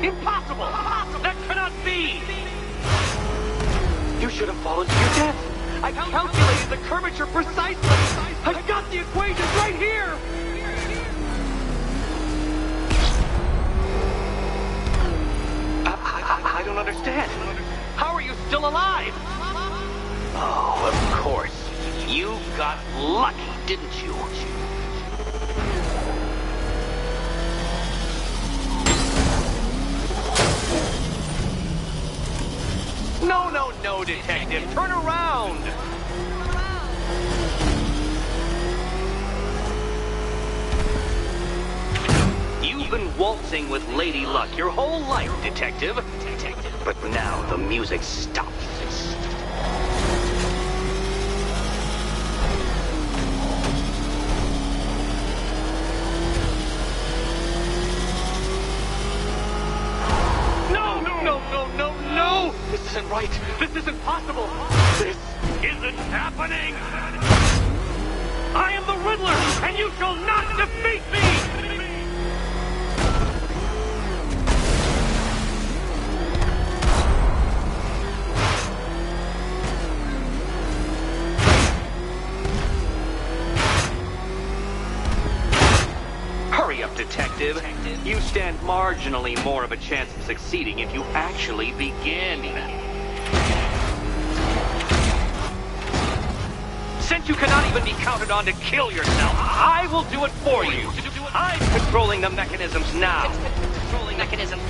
S1: Impossible! That cannot be! You should have fallen to your death. I calculated the curvature precisely. I've got the equations right here! I don't understand. How are you still alive? Oh, of course. You got lucky, didn't you? No, Detective. Turn around! You've been waltzing with Lady Luck your whole life, Detective. But now the music stops. No! This isn't right. This isn't possible. This isn't happening. I am the Riddler, and you shall not defeat me! Hurry up, Detective. You stand marginally more of a chance of succeeding if you actually begin. Since you cannot even be counted on to kill yourself, I will do it for you. I'm controlling the mechanisms now. Controlling mechanism.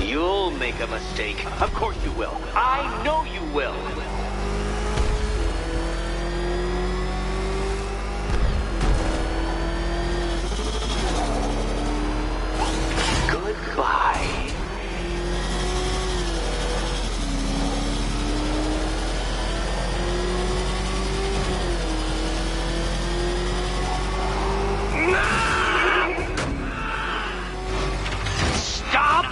S1: You'll make a mistake. Of course you will. I know you will. Goodbye. Stop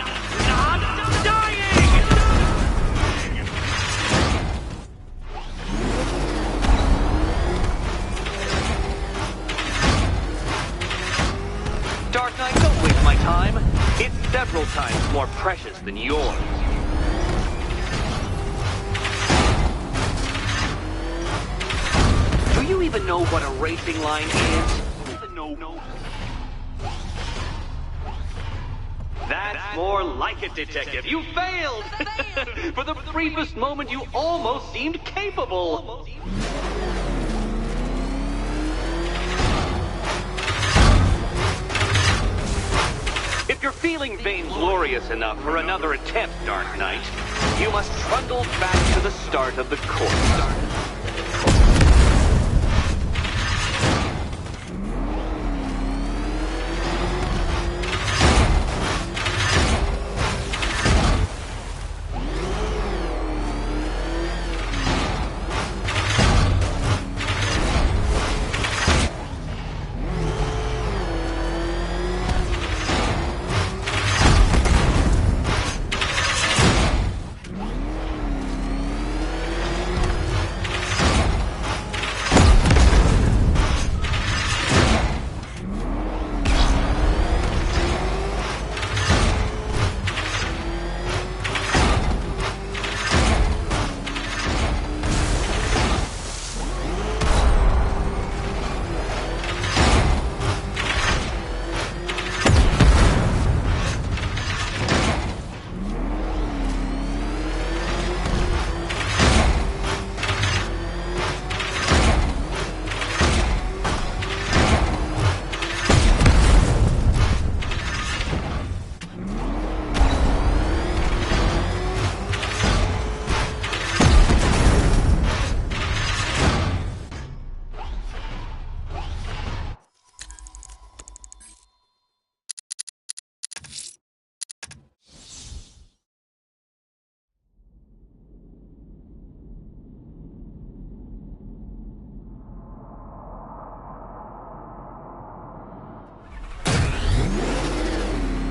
S1: not dying! Dark Knight, don't waste my time. It's several times more precious than yours. Do you even know what a racing line is? No. That's more like it, Detective. You failed! For the briefest moment, you almost seemed capable. If you're feeling vainglorious enough for another attempt, Dark Knight, you must trundle back to the start of the course.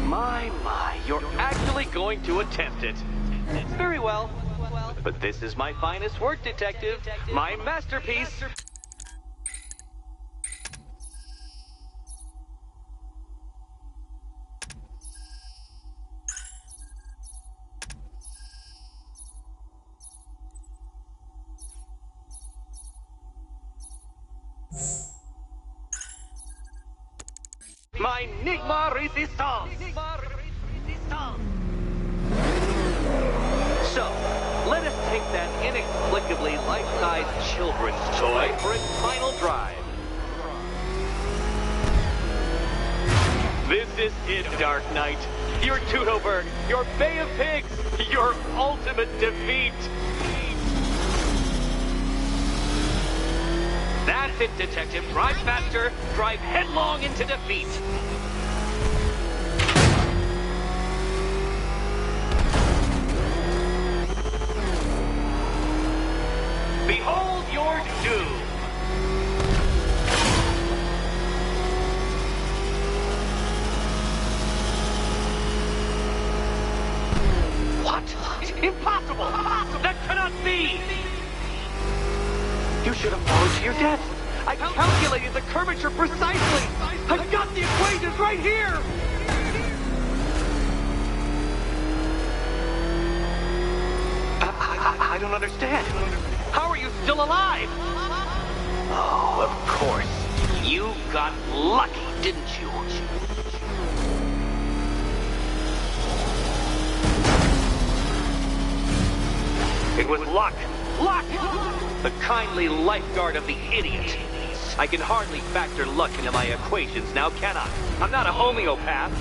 S1: My, you're actually going to attempt it. Very well. But this is my finest work, Detective. My masterpiece. My Enigma Resistance! So, let us take that inexplicably life-sized children's toy for its final drive. This is it, Dark Knight. Your Teutoburg, your Bay of Pigs, your ultimate defeat. That's it, Detective. Drive faster, drive headlong into defeat. Behold your doom. What? Impossible! That cannot be! You should have fallen to your death. I calculated the curvature precisely. I've got the equations right here. I don't understand. How are you still alive? Oh, of course. You got lucky, didn't you? It was luck. Luck! The kindly lifeguard of the idiot. I can hardly factor luck into my equations now, can I? I'm not a homeopath.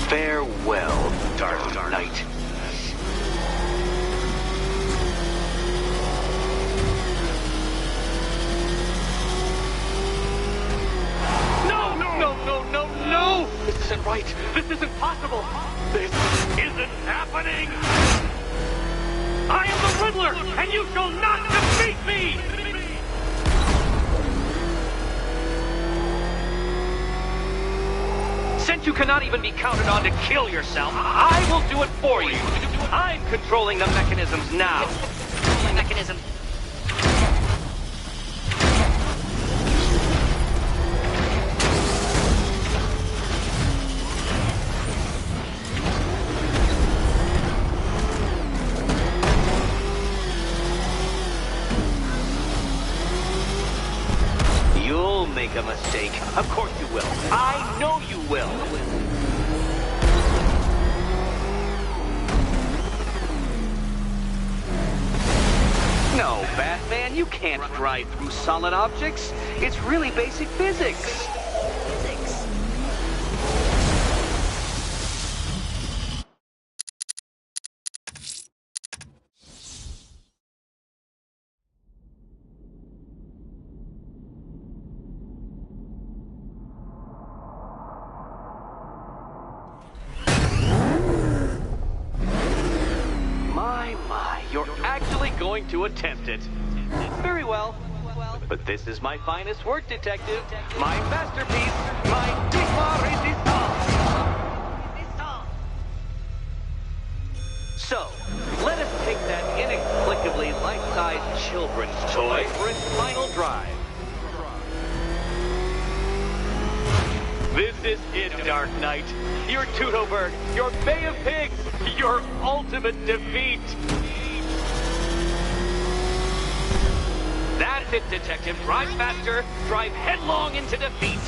S1: Farewell, Dark Knight. No! This isn't right. This isn't possible. This isn't happening. I am the Riddler, and you shall not defeat me! Since you cannot even be counted on to kill yourself, I will do it for you. I'm controlling the mechanisms now. Mechanism. Make a mistake. Of course you will. can't drive through solid objects. It's really basic physics. My, you're actually going to attempt it. Very well. But this is my finest work, detective. My masterpiece, my Digma Resistance. So, let us take that inexplicably life-sized children's toy for its final drive. This is it, Dark Knight. Your Teutoburg, your Bay of Pigs, your ultimate defeat. That's it, Detective. Drive faster, drive headlong into defeat.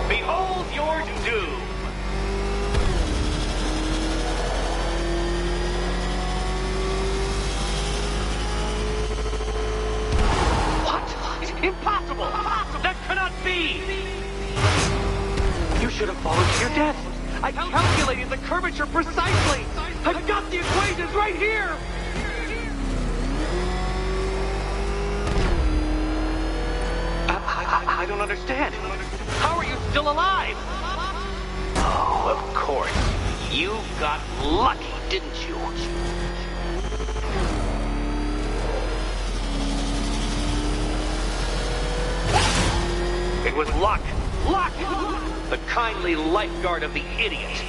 S1: Behold your doom. Impossible! That cannot be! You should have fallen to your death. I calculated the curvature precisely. I've got the equations right here. I don't understand. How are you still alive? Oh, of course. You got lucky, didn't you? It was luck. Luck! The kindly lifeguard of the idiot.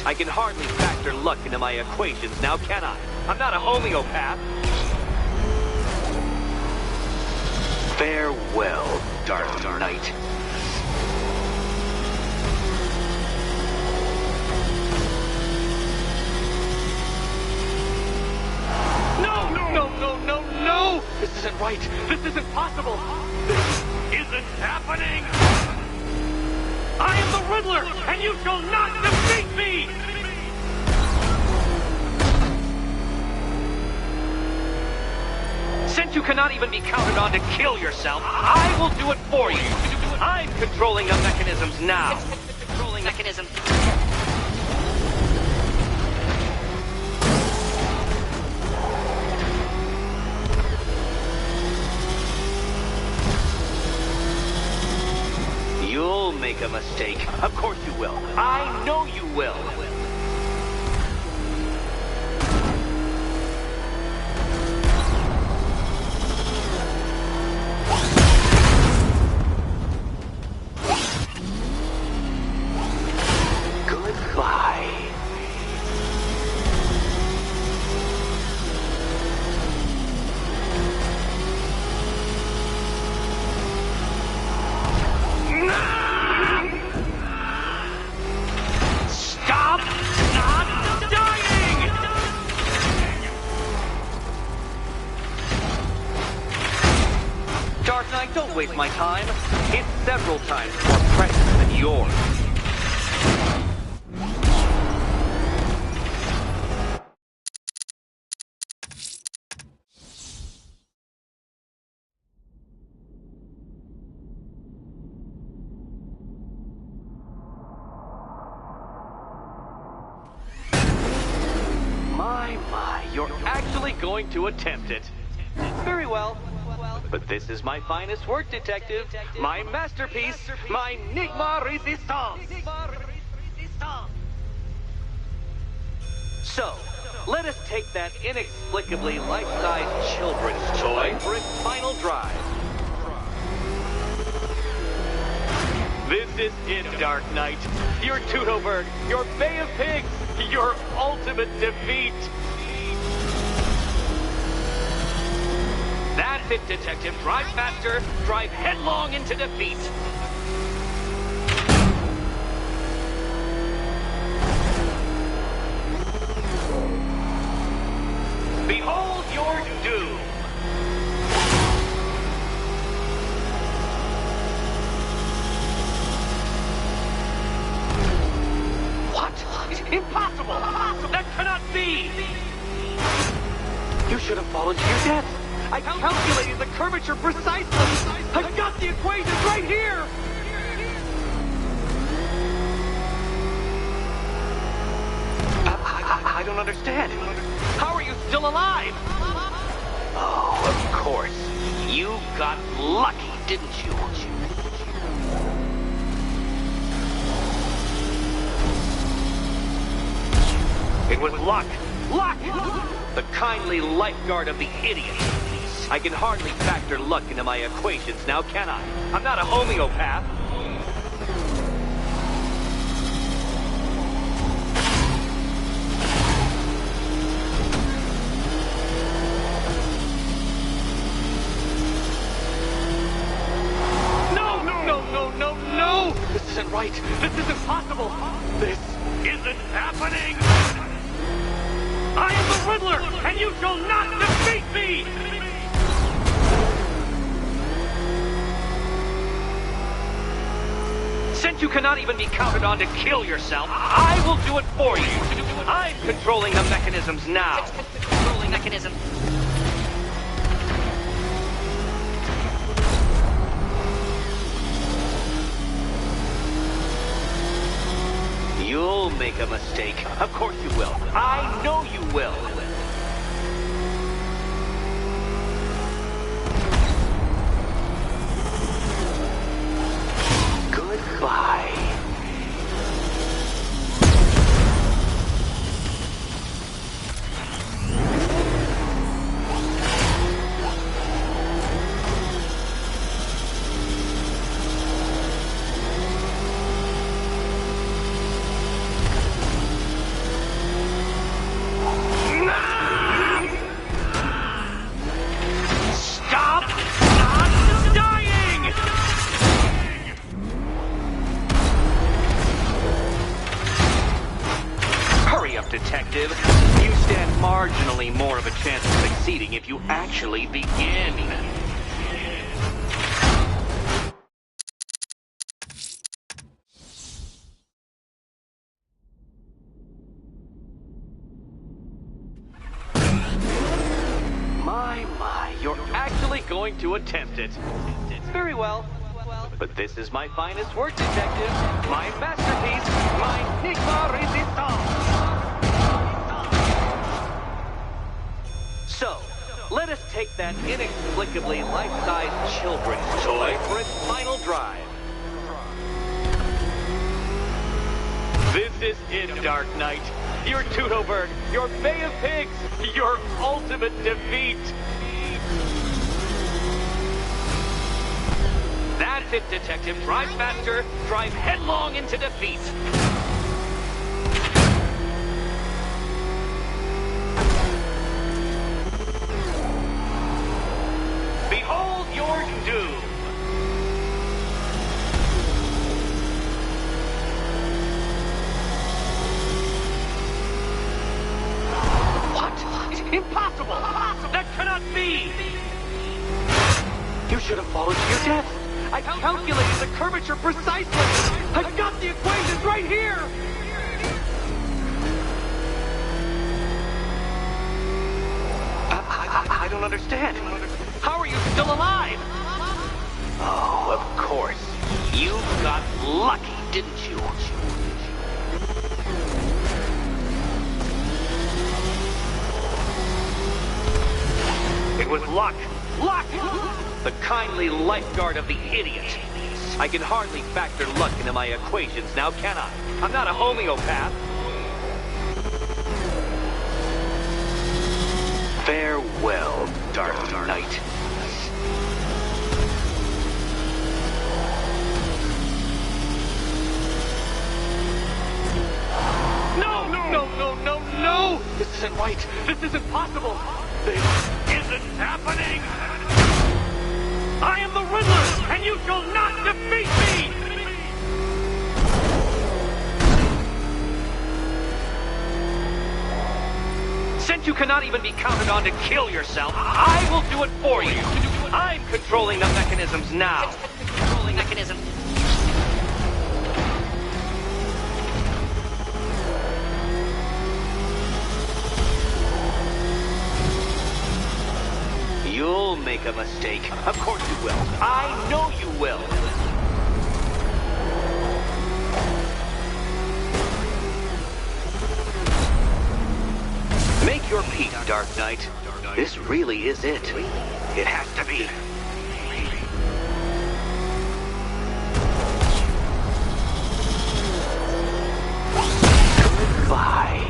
S1: I can hardly factor luck into my equations now, can I? I'm not a homeopath. Farewell, Dark Knight. No! This isn't right. This isn't possible. This isn't happening. I am the Riddler, and you shall not defeat me! Since you cannot even be counted on to kill yourself, I will do it for you. I'm controlling the mechanisms now. Controlling mechanisms. You'll make a mistake. Of course you will. I know you will. Goodbye. Stop not dying! Dark Knight, don't waste my time. It's several times more precious than yours. My, you're actually going to attempt it. Very well. But this is my finest work, detective. My masterpiece, my Digma Resistance. So, let us take that inexplicably life-sized children's toy for its final drive. This is it, Dark Knight. Your Teutoburg, your Bay of Pigs, your ultimate defeat. That's it, Detective. Drive faster, drive headlong into defeat. Behold your doom. Impossible! That cannot be! You should have fallen to your death. I calculated the curvature precisely. I've got the equations right here! I don't understand. How are you still alive? Oh, of course. You got lucky, didn't you? It was luck. Luck! The kindly lifeguard of the idiot. I can hardly factor luck into my equations now, can I? I'm not a homeopath. No! This isn't right. This isn't possible. This isn't happening. I am the Riddler, and you shall not defeat me! Since you cannot even be counted on to kill yourself, I will do it for you. I'm controlling the mechanisms now. Controlling mechanism. You'll make a mistake. Of course you will. I know you will. Goodbye. Detective, you stand marginally more of a chance of succeeding if you actually begin. My, you're actually going to attempt it. Very well. But this is my finest work, Detective. My masterpiece, my Enigma Resistance. So, let us take that inexplicably life-sized children's toy for its final drive. This is it, Dark Knight. Your Toodleberg, your Bay of Pigs, your ultimate defeat. That's it, Detective. Drive faster, drive headlong into defeat. Behold your doom. What? Impossible! That cannot be! You should have fallen to your death. I calculated the curvature precisely. I've got the equations right here. I don't understand. How are you still alive? Oh, of course. You got lucky, didn't you? It was luck. Luck! The kindly lifeguard of the idiot. I can hardly factor luck into my equations now, can I? I'm not a homeopath. Farewell, Dark Knight. No! This isn't right. This isn't possible. This isn't happening. I am the Riddler, and you shall not defeat me! Since you cannot even be counted on to kill yourself, I will do it for you. I'm controlling the mechanisms now. Controlling mechanism. You'll make a mistake. Of course you will. I know you will. Make your peace, Dark Knight. This really is it. It has to be. Goodbye.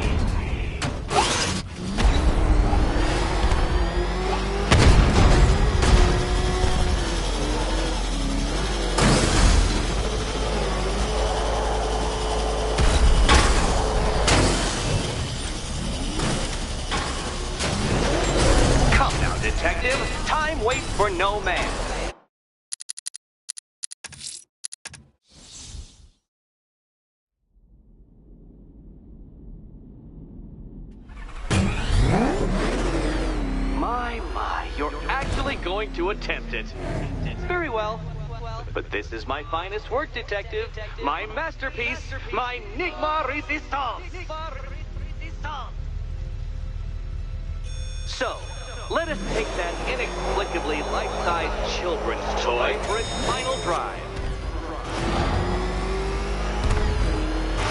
S1: Detective, time waits for no man. My, you're actually going to attempt it. Very well. But this is my finest work, Detective. My masterpiece, my Enigma Resistance. So, let us take that inexplicably life-size children's toy for its final drive.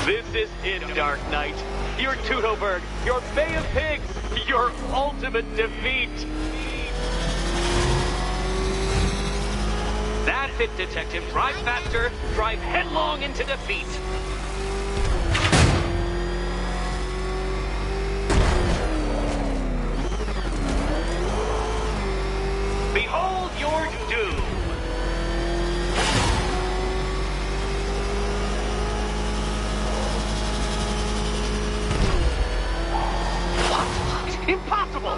S1: This is it, Dark Knight. Your Teutoburg, your Bay of Pigs, your ultimate defeat. That's it, Detective. Drive faster, drive headlong into defeat. Behold your doom! What? Impossible!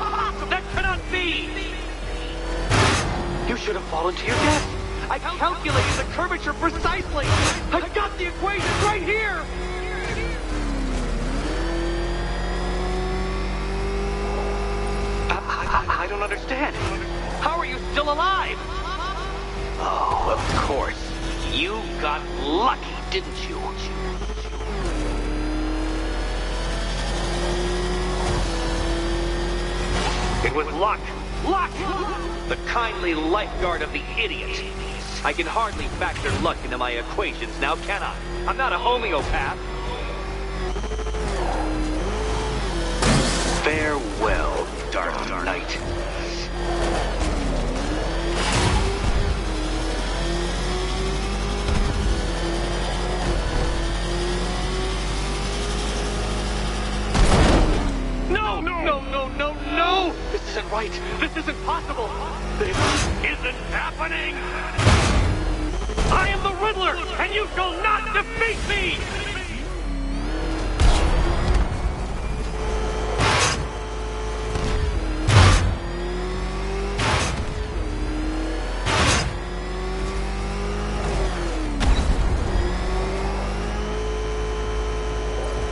S1: That cannot be! You should have fallen to your death! I calculated the curvature precisely! I've got the equation right here! I don't understand. How are you still alive? Oh, of course. You got lucky, didn't you? It was luck. Luck! The kindly lifeguard of the idiot. I can hardly factor luck into my equations now, can I? I'm not a homeopath. Farewell, Dark Knight. No! This isn't right. This isn't possible. This isn't happening. I am the Riddler, and you shall not defeat me!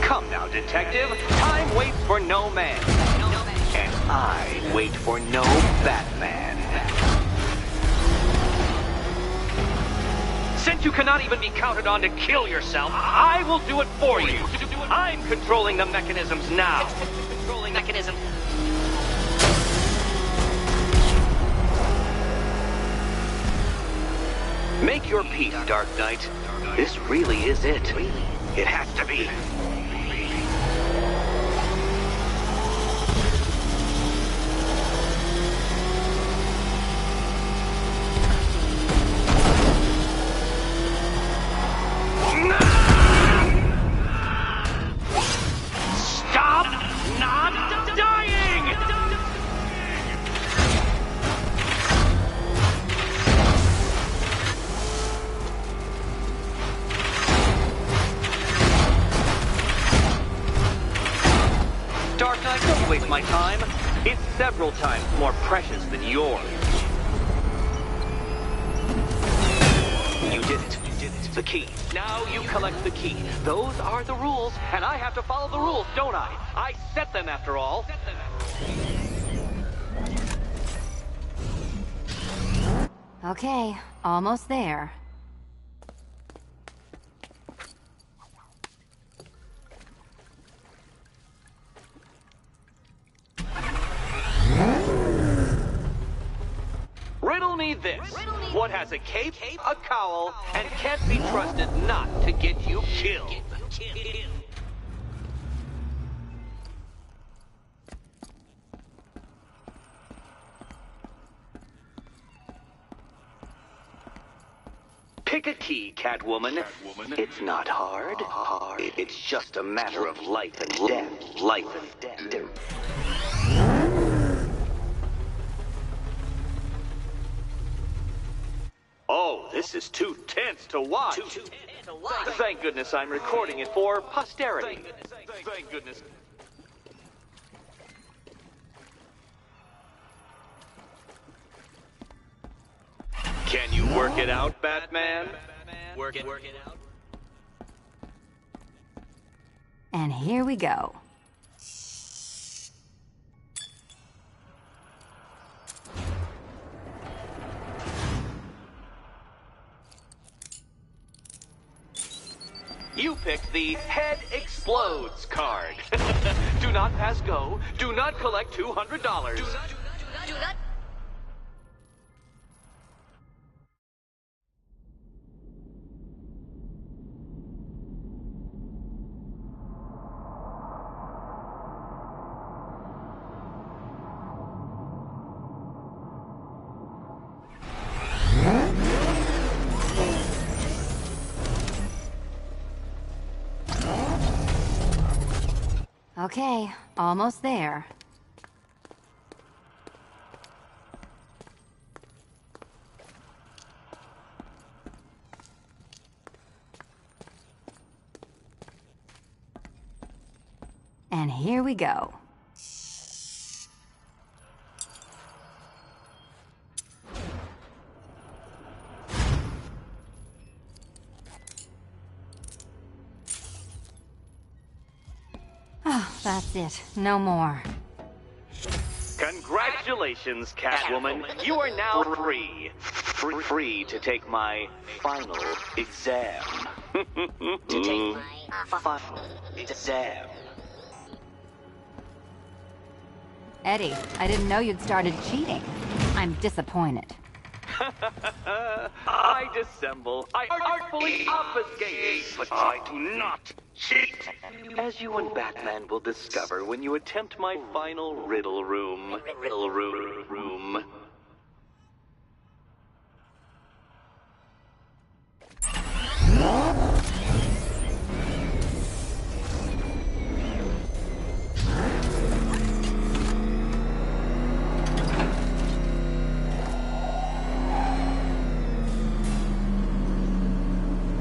S1: Come now, Detective. Time waits for no man. And I wait for no Batman. Since you cannot even be counted on to kill yourself, I will do it for you. I'm controlling the mechanisms now. Controlling mechanisms. Make your peace, Dark Knight. This really is it. It has to be. Don't waste my time. It's several times more precious than yours. You did it. The key. Now you collect the key. Those are the rules, and I have to follow the rules, don't I? I set them after all.
S2: Okay, almost there.
S1: me this. What has a cape, a cowl, and can't be trusted not to get you killed? Pick a key, Catwoman. It's not hard. It's just a matter of life and death. Life and death. Oh, this is too tense to watch. Thank goodness I'm recording it for posterity. Thank goodness. Can you work it out, Batman? Work it out.
S2: And here we go.
S1: You picked the Head Explodes card. Do not pass go. Do not collect $200. Do not.
S2: Okay, almost there. And here we go. Oh, that's it. No more.
S1: Congratulations, Catwoman. You are now free. Free to take my final exam. To take my final exam.
S2: Eddie, I didn't know you'd started cheating. I'm disappointed.
S1: I dissemble. I artfully obfuscate. But I do not cheat. As you and Batman will discover when you attempt my final riddle room. Riddle room.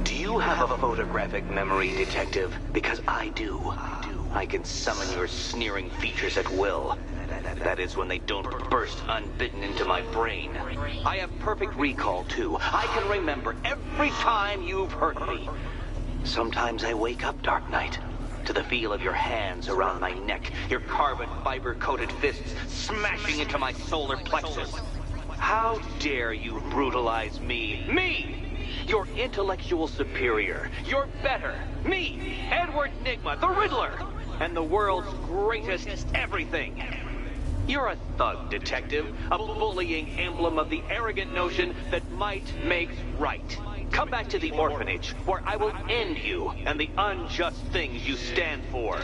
S1: You have a photographic memory, Detective, because I do. I can summon your sneering features at will. That is when they don't burst unbidden into my brain. I have perfect recall, too. I can remember every time you've hurt me. Sometimes I wake up, Dark Knight, to the feel of your hands around my neck, your carbon fiber-coated fists smashing into my solar plexus. How dare you brutalize me? Me! Your intellectual superior. You're better. Me, Edward Nygma, the Riddler, and the world's greatest everything. You're a thug, Detective, a bullying emblem of the arrogant notion that might makes right. Come back to the orphanage, where I will end you and the unjust things you stand for.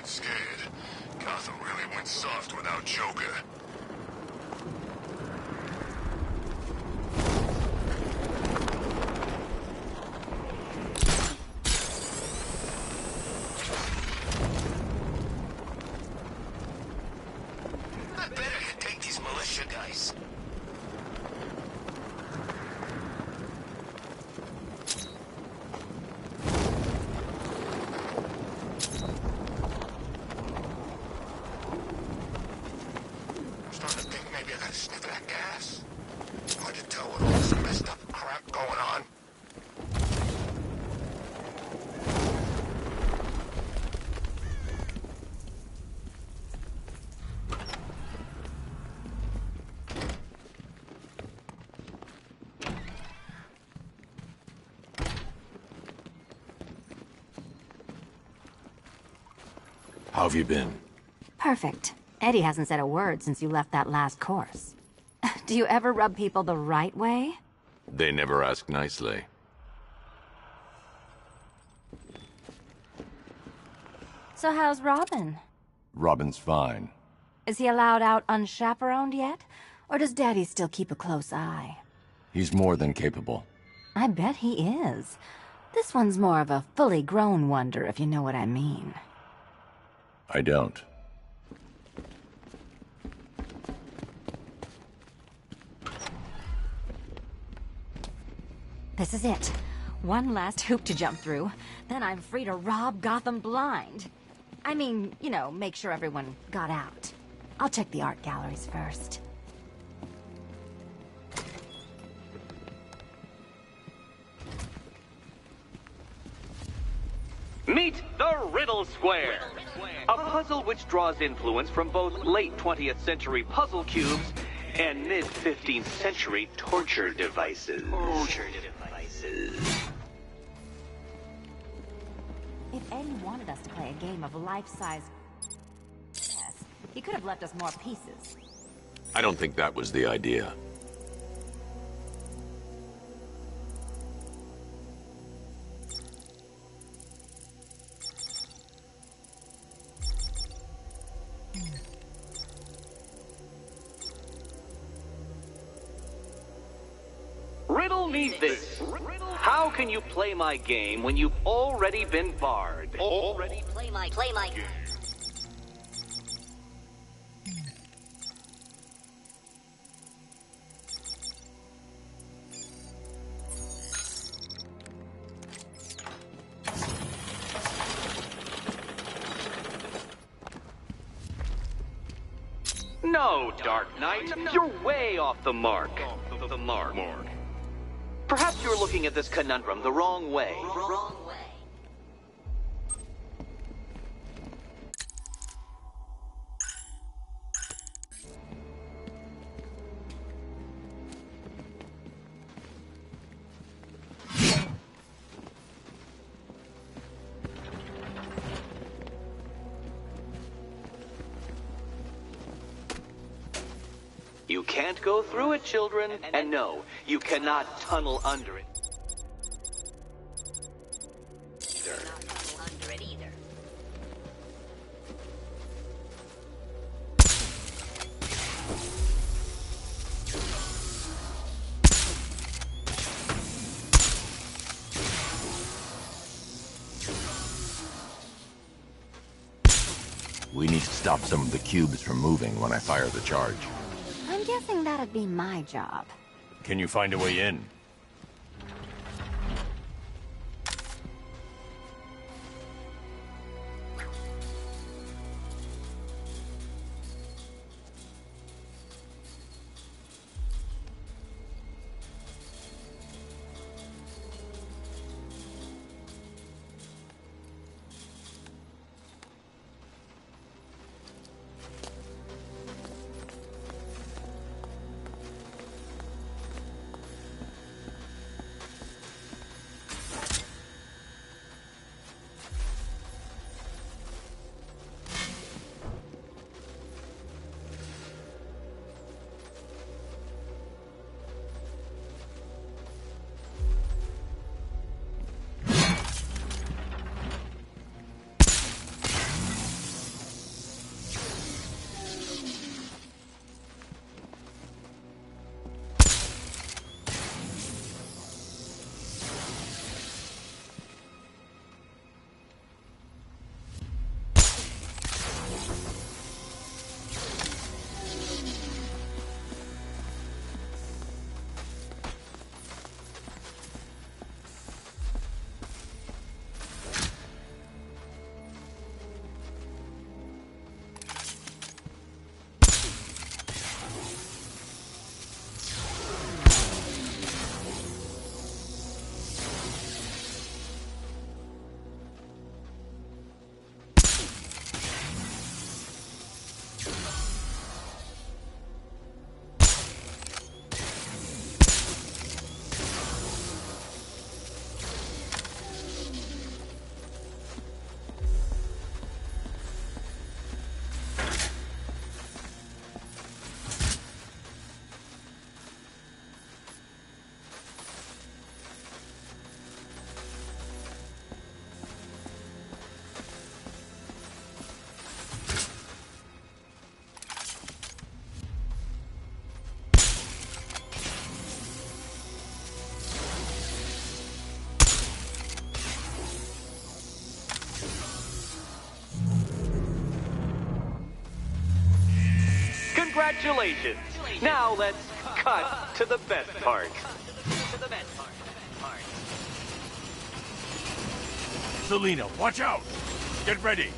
S3: Scared. Gotham really went soft without Joker. nice. Starting to think maybe I gotta sniff that gas. Hard to tell with all this messed up crap going on.
S4: How have you been?
S2: Perfect. Eddie hasn't said a word since you left that last course. Do you ever rub people the right way?
S4: They never ask nicely.
S2: So how's Robin?
S4: Robin's fine.
S2: Is he allowed out unchaperoned yet? Or does Daddy still keep a close eye?
S4: He's more than capable.
S2: I bet he is. This one's more of a fully grown wonder, if you know what I mean.
S4: I don't.
S2: This is it. One last hoop to jump through. Then I'm free to rob Gotham blind. I mean, you know, make sure everyone got out. I'll check the art galleries first.
S1: Meet the Riddle Square, a puzzle which draws influence from both late 20th century puzzle cubes and mid 15th century torture devices.
S2: If Eddie wanted us to play a game of life-size chess, he could have left us more pieces.
S4: I don't think that was the idea.
S1: Riddle me this. How can you play my game when you've already been barred?
S7: Play my game.
S1: No, Dark Knight. You're way off the mark. Perhaps you're looking at this conundrum the wrong way.
S7: Wrong way.
S1: You can't go through it, children. And no, you cannot tunnel under it.
S7: Under it either.
S4: We need to stop some of the cubes from moving when I fire the charge.
S2: I'm guessing that'd be my job.
S4: Can you find a way in?
S1: Congratulations! Now let's cut to the best part.
S4: Selina, watch out! Get ready!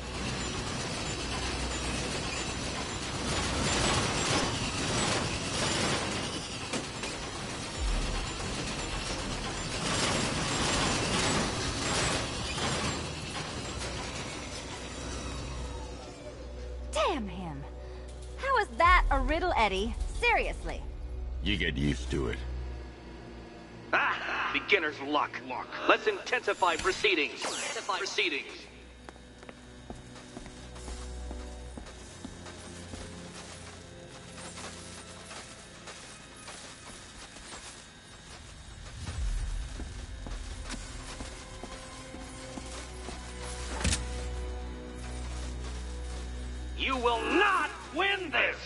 S2: Damn him. How is that a riddle, Eddie? Seriously.
S4: You get used to it.
S1: Ah! Beginner's luck. Let's intensify proceedings. You will not win this!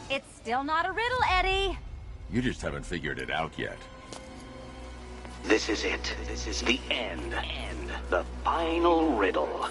S2: It's still not a riddle, Eddie.
S4: You just haven't figured it out yet.
S1: This is it. This is the end. The final riddle.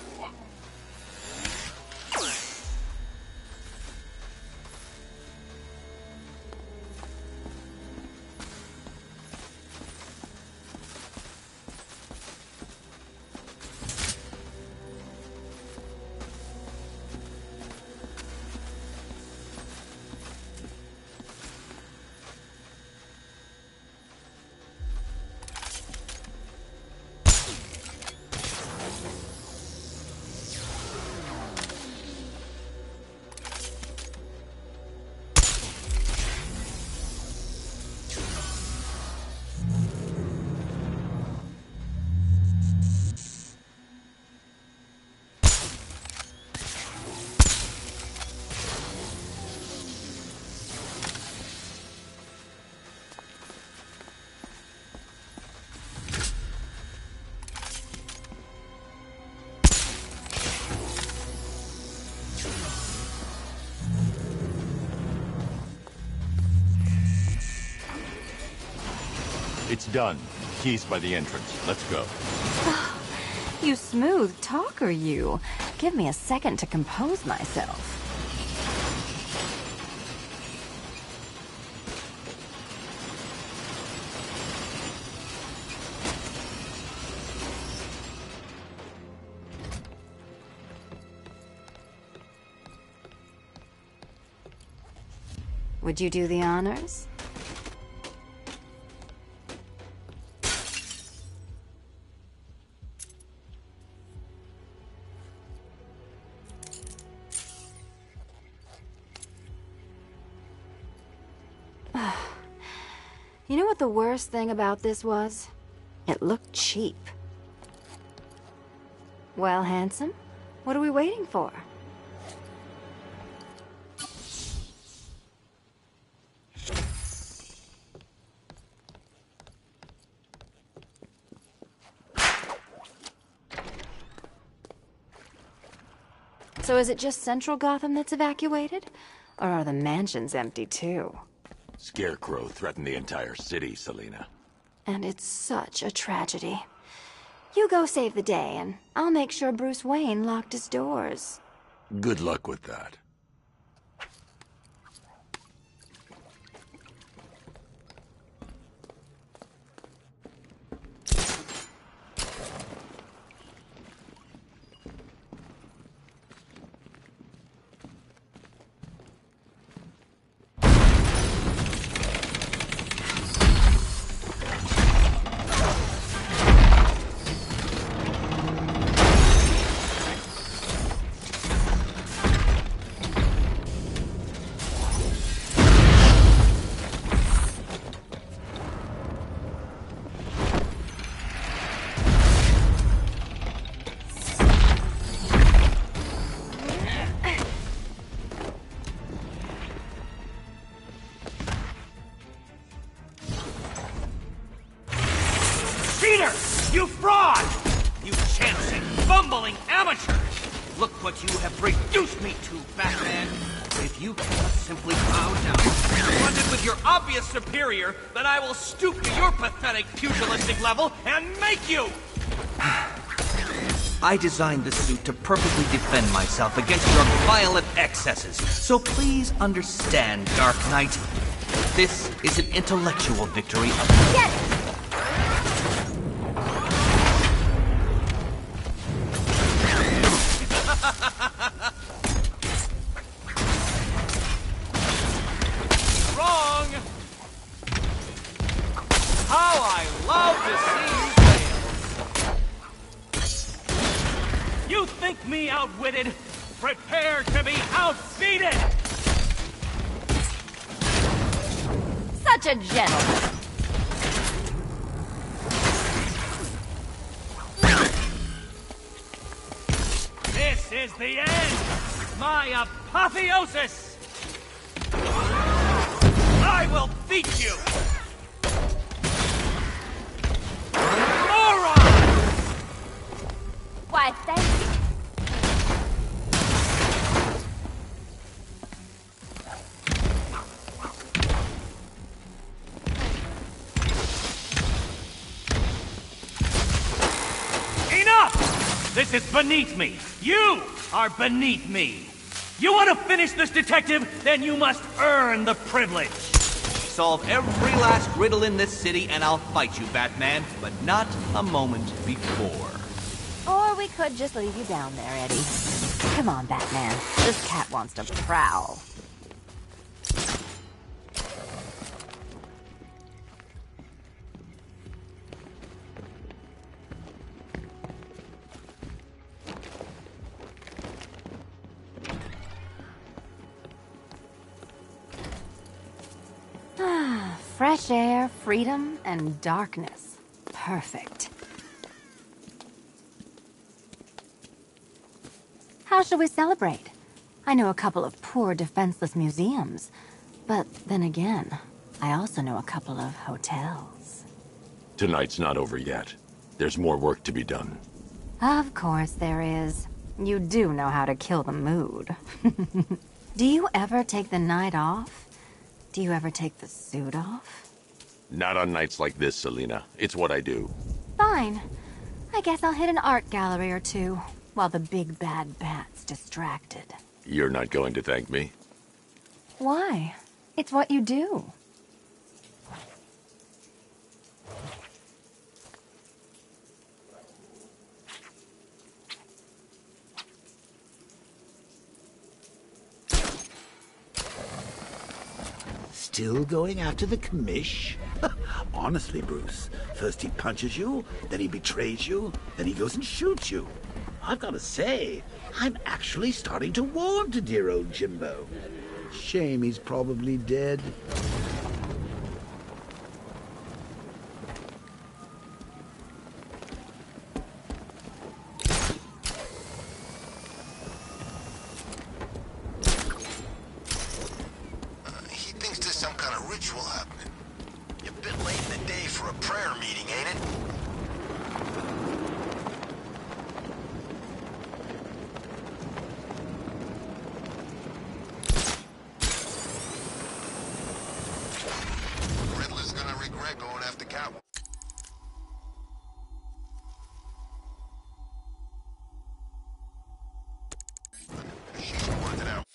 S4: It's done. Keys by the entrance. Let's go.
S2: You smooth talker, you. Give me a second to compose myself. Would you do the honors? You know what the worst thing about this was? It looked cheap. Well, handsome, what are we waiting for? So is it just Central Gotham that's evacuated? Or are the mansions empty too?
S4: Scarecrow threatened the entire city, Selina.
S2: And it's such a tragedy. You go save the day, and I'll make sure Bruce Wayne locked his doors.
S4: Good luck with that.
S6: fraud! You chancing, bumbling amateur! Look what you have reduced me to, Batman! If you cannot simply bow down, confronted with your obvious superior, then I will stoop to your pathetic pugilistic level and make you! I designed this suit to perfectly defend myself against your violent excesses. So please understand, Dark Knight. This is an intellectual victory of...
S2: Get it!
S6: Wrong! How I love to see you fail! You think me outwitted? Prepare to be outfeated!
S2: Such a gentleman.
S6: This is the end! My apotheosis! I will beat you! Moron!
S2: Why, thank you.
S6: Enough! This is beneath me. You are beneath me. You want to finish this, detective? Then you must earn the privilege. Solve every last riddle in this city and I'll fight you, Batman, but not a moment before.
S2: Or we could just leave you down there, Eddie. Come on, Batman. This cat wants to prowl. Fresh air, freedom, and darkness. Perfect. How shall we celebrate? I know a couple of poor, defenseless museums. But then again, I also know a couple of hotels.
S4: Tonight's not over yet. There's more work to be done.
S2: Of course there is. You do know how to kill the mood. Do you ever take the night off? Do you ever take the suit off?
S4: Not on nights like this, Selina. It's what I do.
S2: Fine. I guess I'll hit an art gallery or two, while the big bad bat's distracted.
S4: You're not going to thank me?
S2: Why? It's what you do.
S5: Still going after the commish? Honestly, Bruce, first he punches you, then he betrays you, then he goes and shoots you. I've got to say, I'm actually starting to warm to dear old Jimbo. Shame he's probably dead.
S3: He thinks there's some kind of ritual happening. You're a bit late in the day for a prayer meeting, ain't it? Riddler's gonna regret going after Catwoman. She's worked it out.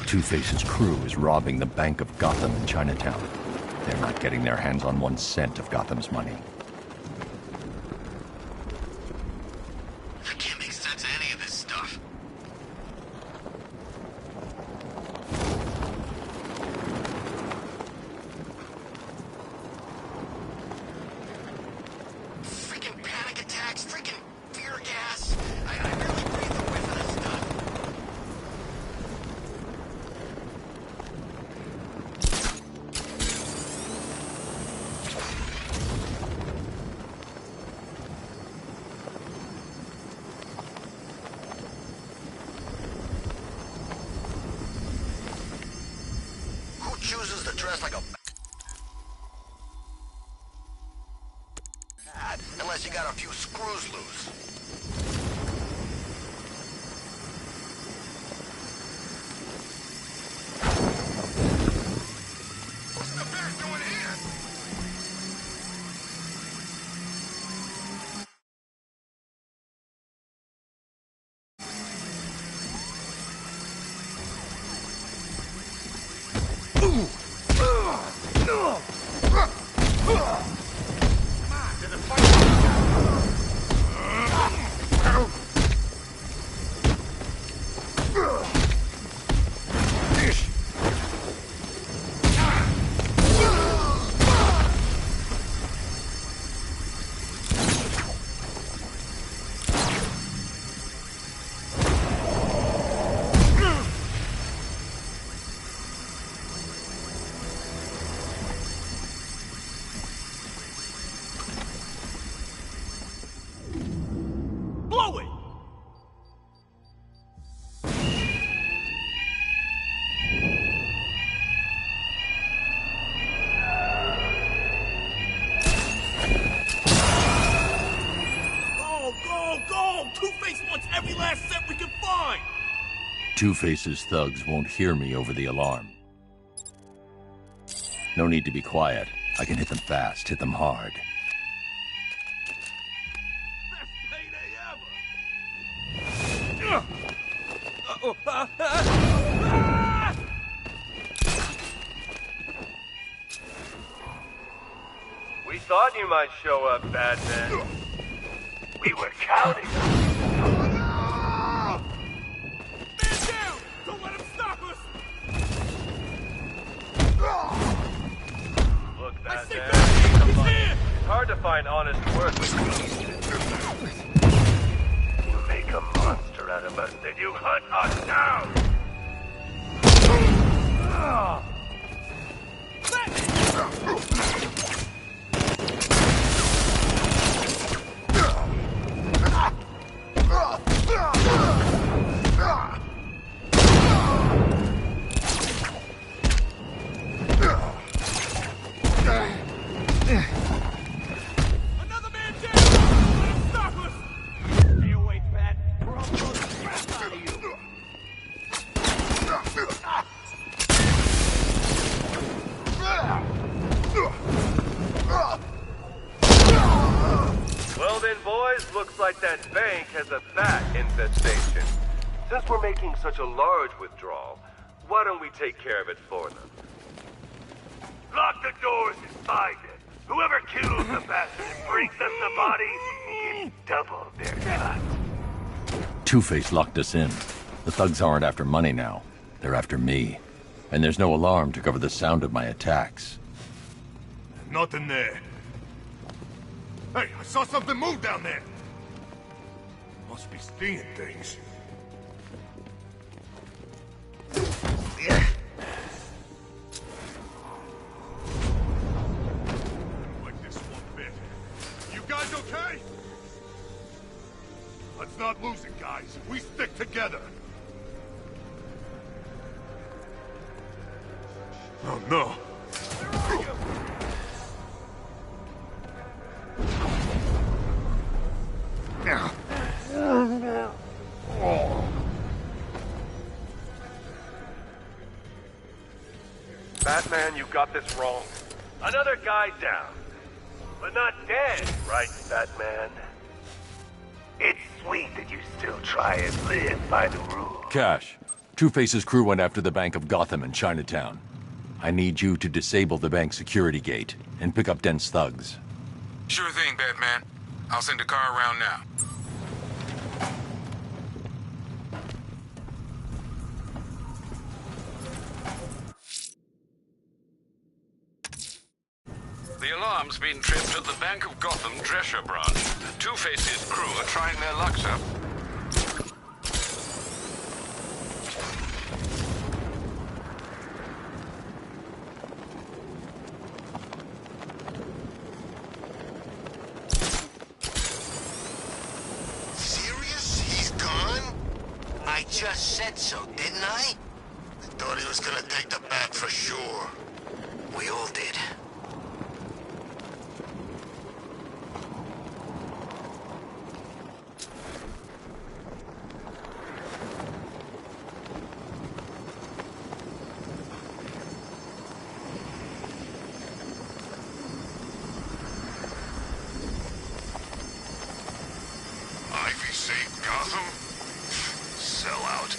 S4: Two-Face's crew is robbing the Bank of Gotham in Chinatown. They're not getting their hands on 1 cent of Gotham's money.
S3: I can't make sense of any of this stuff. Freaking panic attacks, freaking fear gas. I barely breathe a whiff of this stuff. dressed like a... Unless you got a few screws loose. What's the bear doing here?
S6: Blow it! Go! Two-Face wants every last cent we can find!
S4: Two-Face's thugs won't hear me over the alarm. No need to be quiet. I can hit them fast, hit them hard.
S6: Best payday
S8: We thought you might show up, Batman. We were counting.
S6: Man down! Don't let him stop us!
S8: Look,
S6: I say
S8: Batman.
S6: Batman! He's here!
S8: It's hard to find honest work with you. You make a monster out of us, then you hunt us down!
S6: Another man down! Don't let him stop us!
S8: You wait, Bat. We're all blowing the crap out of you. Well then, boys, looks like that bank has a bat infestation. Since we're making such a large withdrawal, why don't we take care of it for them? Lock the doors and find it. Whoever kills the bastard and brings us the body gets double their cut.
S4: Two-Face locked us in. The thugs aren't after money now. They're after me. And there's no alarm to cover the sound of my attacks.
S8: Nothing there. Hey, I saw something move down there. Must be seeing things. Like this one bit. You guys okay? Let's not lose it, guys. We stick together. Oh no. Where are you? Batman, you got this wrong. Another guy down. But not dead, right, Batman? It's sweet that you still try and live by the rules.
S4: Cash, Two-Face's crew went after the Bank of Gotham in Chinatown. I need you to disable the bank security gate and pick up Dent's thugs.
S9: Sure thing, Batman. I'll send a car around now. The alarm's been tripped at the Bank of Gotham Drescher branch. Two-Face's crew are trying their lucks up.
S3: Serious? He's gone? I just said so, didn't I? I thought he was gonna take the bat for sure. We all did.
S9: Ivy saved Gotham? Sell out.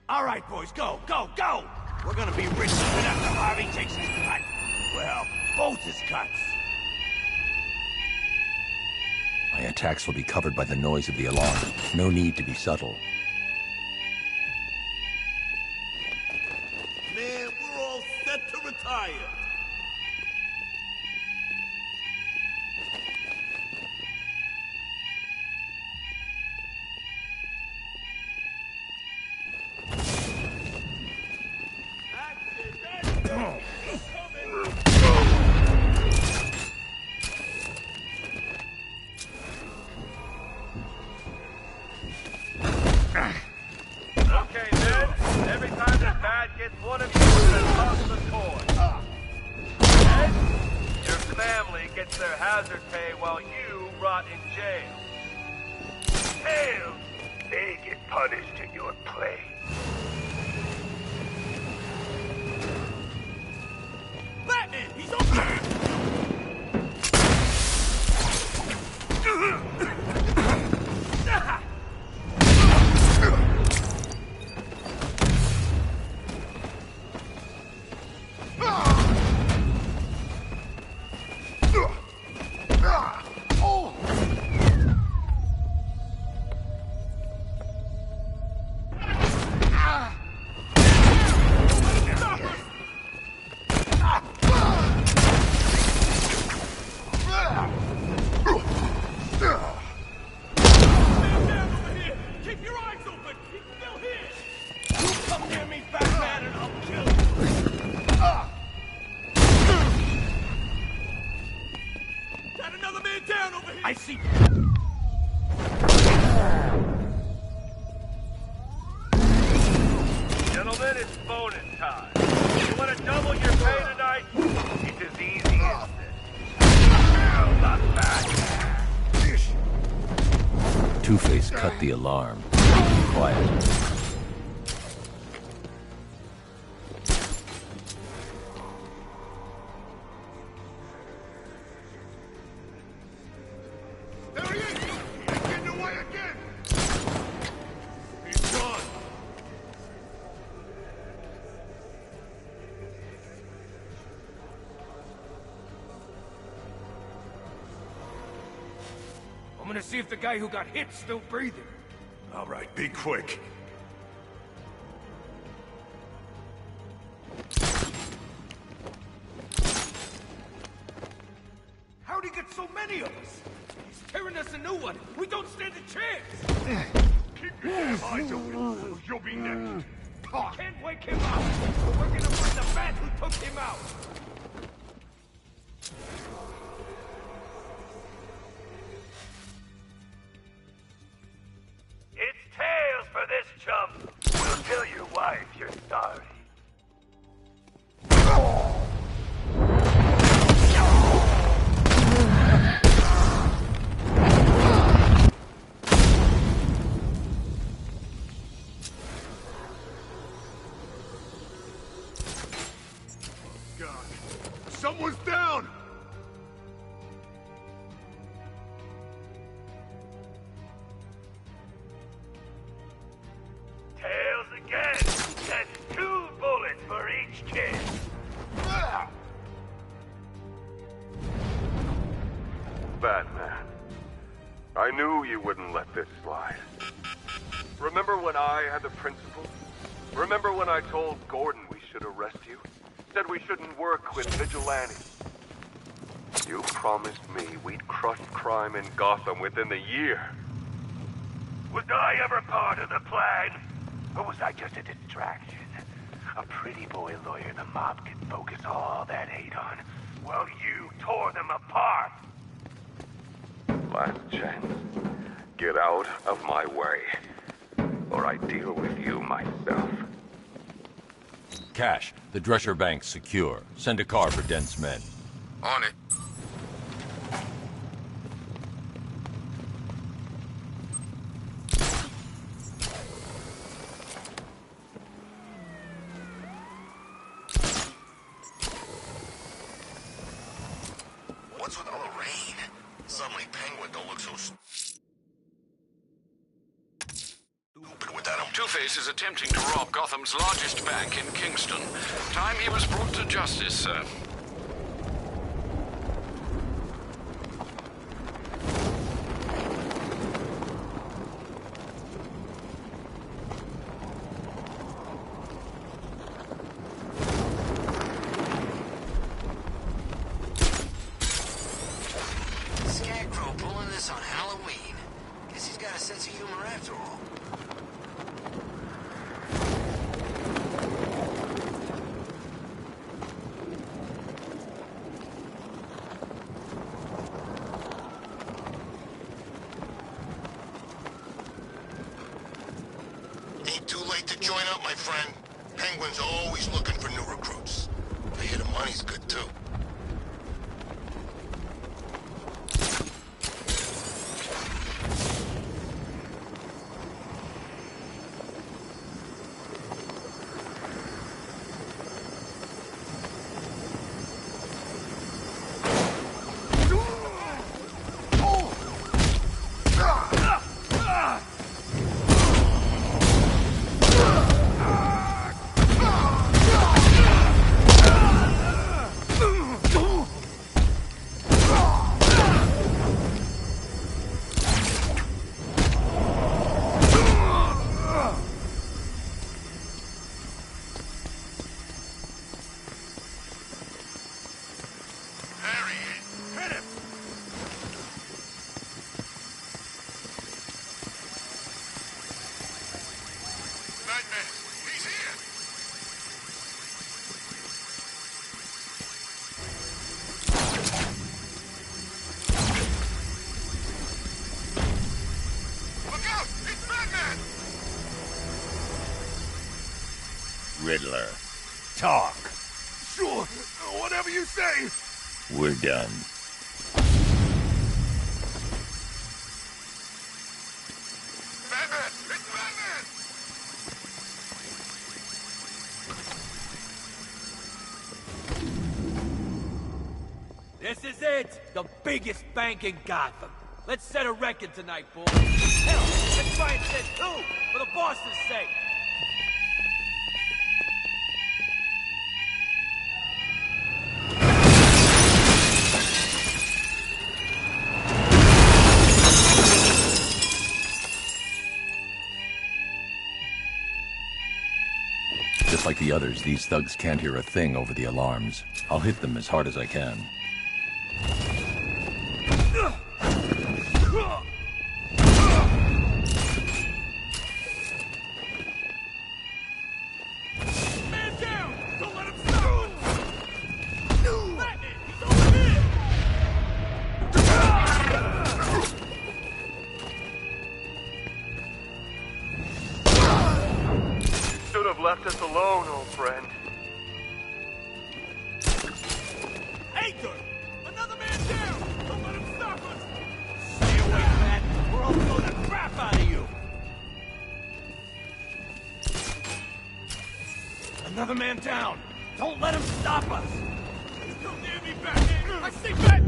S6: All right, boys, go, go, go! We're gonna be rich even after Harvey takes his cut. Well, both his cuts.
S4: My attacks will be covered by the noise of the alarm. No need to be subtle.
S6: Man, we're all set to retire.
S8: Okay, then. Every time the bat gets one of you, it's gonna toss the toy. And your family gets their hazard pay while you rot in jail. Tails, they get punished in your place.
S6: Batman, he's on. Keep your eyes open! He's still here! You come near me, Batman, and I'll kill you! Got another man down over here! I see...
S8: Gentlemen, it's bonus time. You want to double your pay tonight? It's as easy as this. Kill the Batman!
S4: Two-Face cut the alarm. Quiet.
S9: There he is! He's getting away again!
S6: He's gone! I'm gonna see if the guy who got hit's still breathing.
S9: All right, be quick.
S6: How'd he get so many of us? He's tearing us a new one. We don't stand a chance.
S9: Keep your damn eyes open, or you'll be next.
S6: We can't wake him up. But we're gonna find the bat who took him out.
S8: It's Tails for this chump. We'll tell your wife you're sorry.
S9: God, someone's down!
S8: Tails again. That's 2 bullets for each kid. Batman, I knew you wouldn't let this slide. Remember when I had the principal? Remember when I told Gordon we should arrest you? Said we shouldn't work with vigilantes. You promised me we'd crush crime in Gotham within the year. Was I ever part of the plan? Or was I just a distraction?
S10: A pretty boy lawyer the mob can focus all that hate on. Well, you tore them apart!
S9: Last chance. Get out of my way, or I deal with you myself.
S4: Cash, the Drescher Bank's secure. Send a car for Dent's men.
S3: On it. What's with all the rain? Suddenly Penguin don't look so stupid without him.
S9: Two-Face is attempting to rob Gotham's largest bank in Kingston. Time he was brought to justice, sir.
S3: Scarecrow pulling this on Halloween. Guess he's got a sense of humor after all. Ain't too late to join up, my friend. Penguin's always looking for new recruits. I hear the money's good, too.
S4: Riddler.
S10: Talk. Sure, whatever you say.
S4: We're done.
S3: Batman! It's Batman!
S6: This is it! The biggest bank in Gotham. Let's set a record tonight, boys. Hell, let's try and set two, for the boss's sake.
S4: Just like the others, these thugs can't hear a thing over the alarms. I'll hit them as hard as I can.
S6: Man down! Don't let him stop! Batman, he's over here!
S8: Should have left us alone, old friend.
S6: Anchor! Another man down! Don't let him stop us! Stay away, Bat, or I'll blow the crap out of you! Another man down! Don't let him stop us! You come near me, Batman! I say Bat!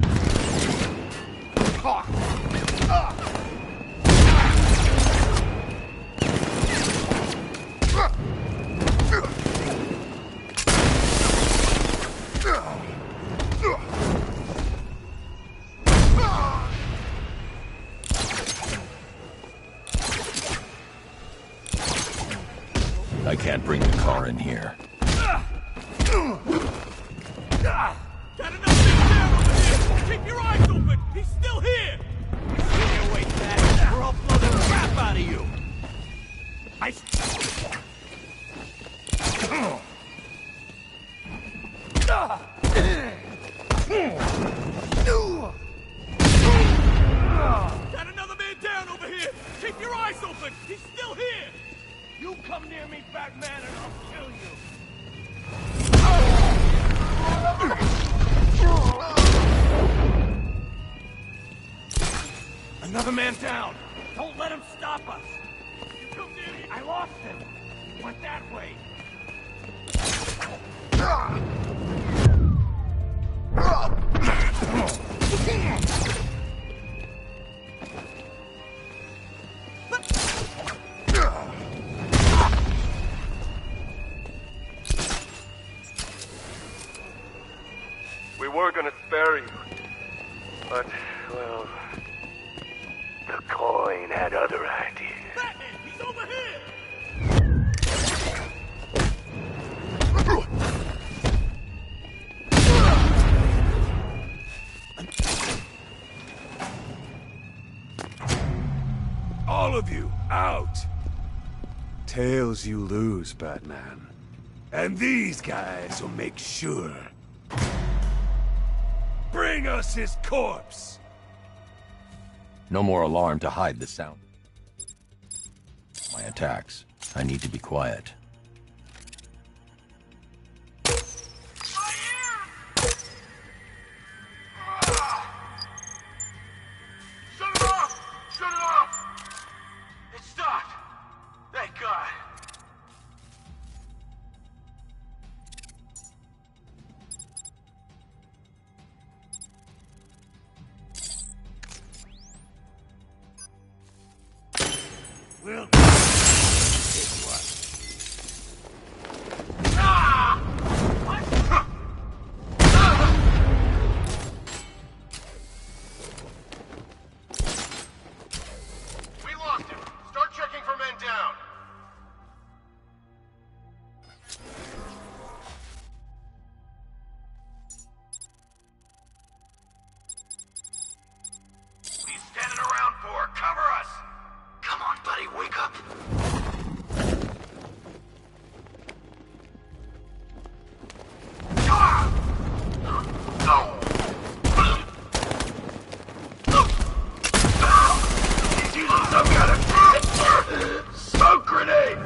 S4: I can't bring the car in here.
S6: Got another man down over here! Keep your eyes open! He's still here! Stay away, Bat, or I'll blow the crap out of you! Got another man down over here! Keep your eyes open! He's still here! You come near me, Batman, and I'll kill you! Another man down! Don't let him stop us! You come near me! I lost him! He went that way!
S8: We were gonna spare you. But, well...
S10: The coin had other ideas.
S6: Batman! He's over here!
S8: All of you, out! Tails you lose, Batman. And these guys will make sure. Bring us his corpse!
S4: No more alarm to hide the sound. My attacks. I need to be quiet.
S3: Shut it off! Shut it off! It stopped! Thank God!
S6: We'll...
S3: We lost him! Start checking for men down! What are you standing around for? Cover us! Come on, buddy, wake up! He's using some kind of smoke grenade!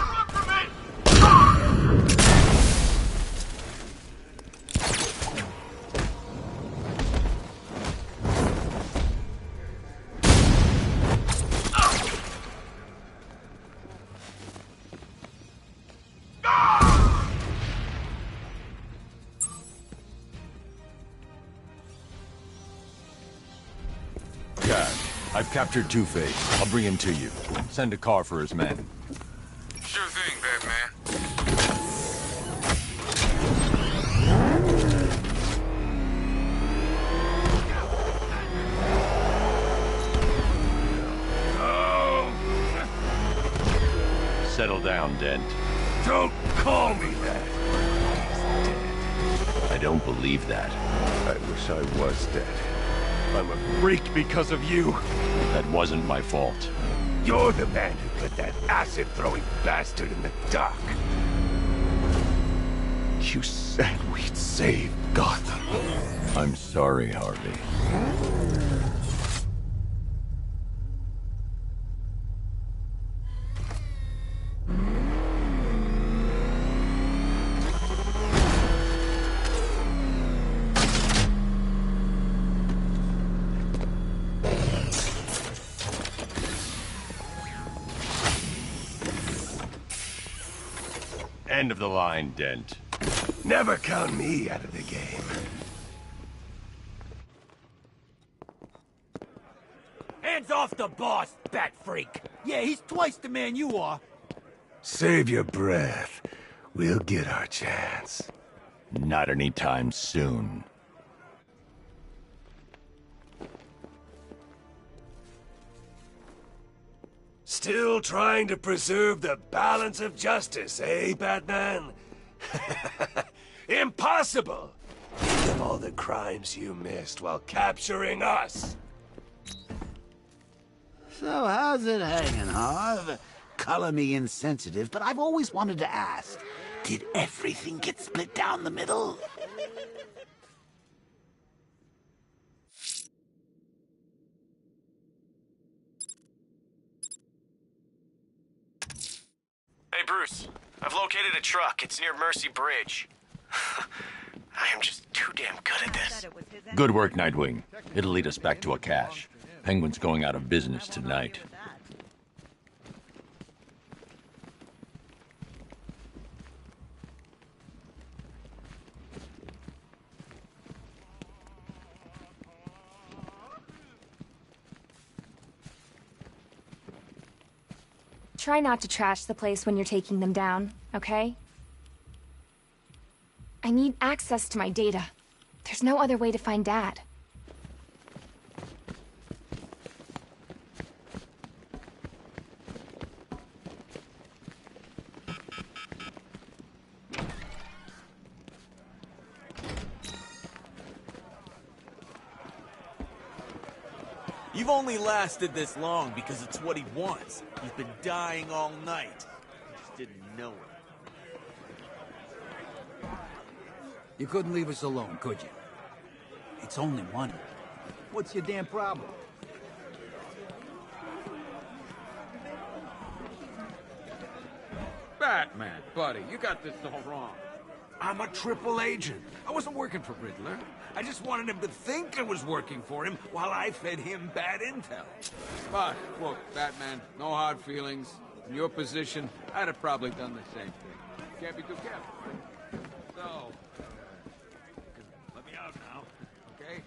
S3: Run from me!
S4: Dad, I've captured Two-Face. I'll bring him to you. Send a car for his men.
S9: Sure thing, Batman.
S4: Settle down, Dent.
S8: Don't call me that!
S4: I don't believe that.
S8: I wish I was dead. I'm a freak because of you.
S4: That wasn't my fault.
S8: You're the man who put that acid-throwing bastard in the dock. You said we'd save Gotham.
S4: I'm sorry, Harvey. End of the line, Dent.
S8: Never count me out of the game.
S6: Hands off the boss, bat freak! Yeah, he's twice the man you are.
S8: Save your breath. We'll get our chance.
S4: Not anytime soon.
S8: Still trying to preserve the balance of justice, eh, Batman? Impossible! Think of all the crimes you missed while capturing us.
S5: So how's it hanging, Harv? Color me insensitive, but I've always wanted to ask, did everything get split down the middle?
S11: Hey, Bruce. I've located a truck. It's near Mercy Bridge. I am just too damn good at this.
S4: Good work, Nightwing. It'll lead us back to a cache. Penguin's going out of business tonight.
S12: Try not to trash the place when you're taking them down, okay? I need access to my data. There's no other way to find Dad.
S13: You've only lasted this long because it's what he wants. He's been dying all night. You just didn't know it.
S14: You couldn't leave us alone, could you? It's only money. What's your damn problem?
S15: Batman, buddy, you got this all wrong. I'm a triple agent. I wasn't working for Riddler. I just wanted him to think I was working for him while I fed him bad intel. But, look, Batman, no hard feelings. In your position, I'd have probably done the same thing. Can't be too careful. So, let me out now, okay?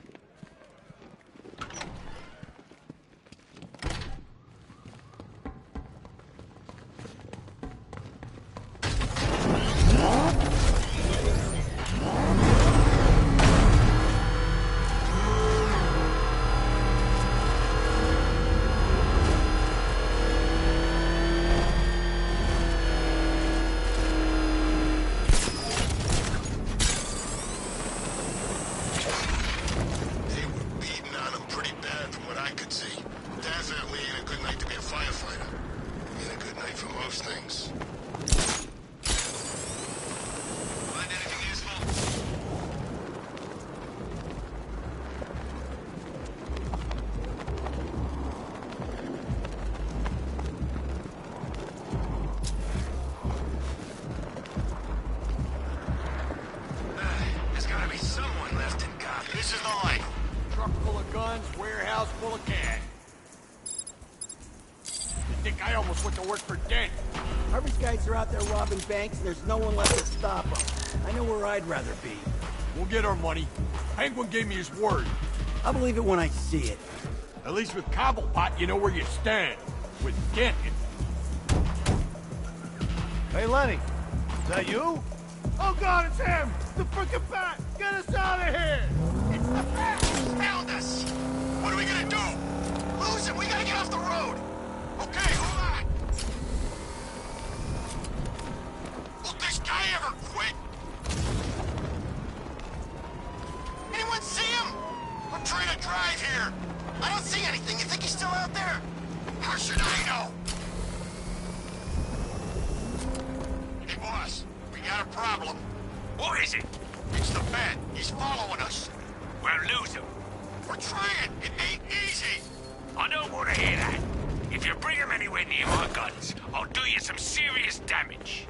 S14: Banks, there's no one left to stop them. I know where I'd rather be.
S15: We'll get our money. Penguin gave me his word.
S14: I'll believe it when I see it.
S15: At least with Cobblepot, you know where you stand. With Dent,
S8: Hey, Lenny. Is that you? Oh, God, it's him! The frickin' Bat! Get us out of here!
S3: It's the Bat! He's found us! What are we gonna do? Lose him! We gotta get off the road! Okay, hold on! Will this guy ever quit? Anyone see him? I'm trying to drive here. I don't see anything. You think he's still out there? How should I know? Hey, boss. We got a problem.
S10: What is it?
S3: It's the Bat. He's following us.
S10: We'll lose him.
S3: We're trying. It ain't easy.
S10: I don't want to hear that. If you bring him anywhere near my guns, I'll do you some serious damage.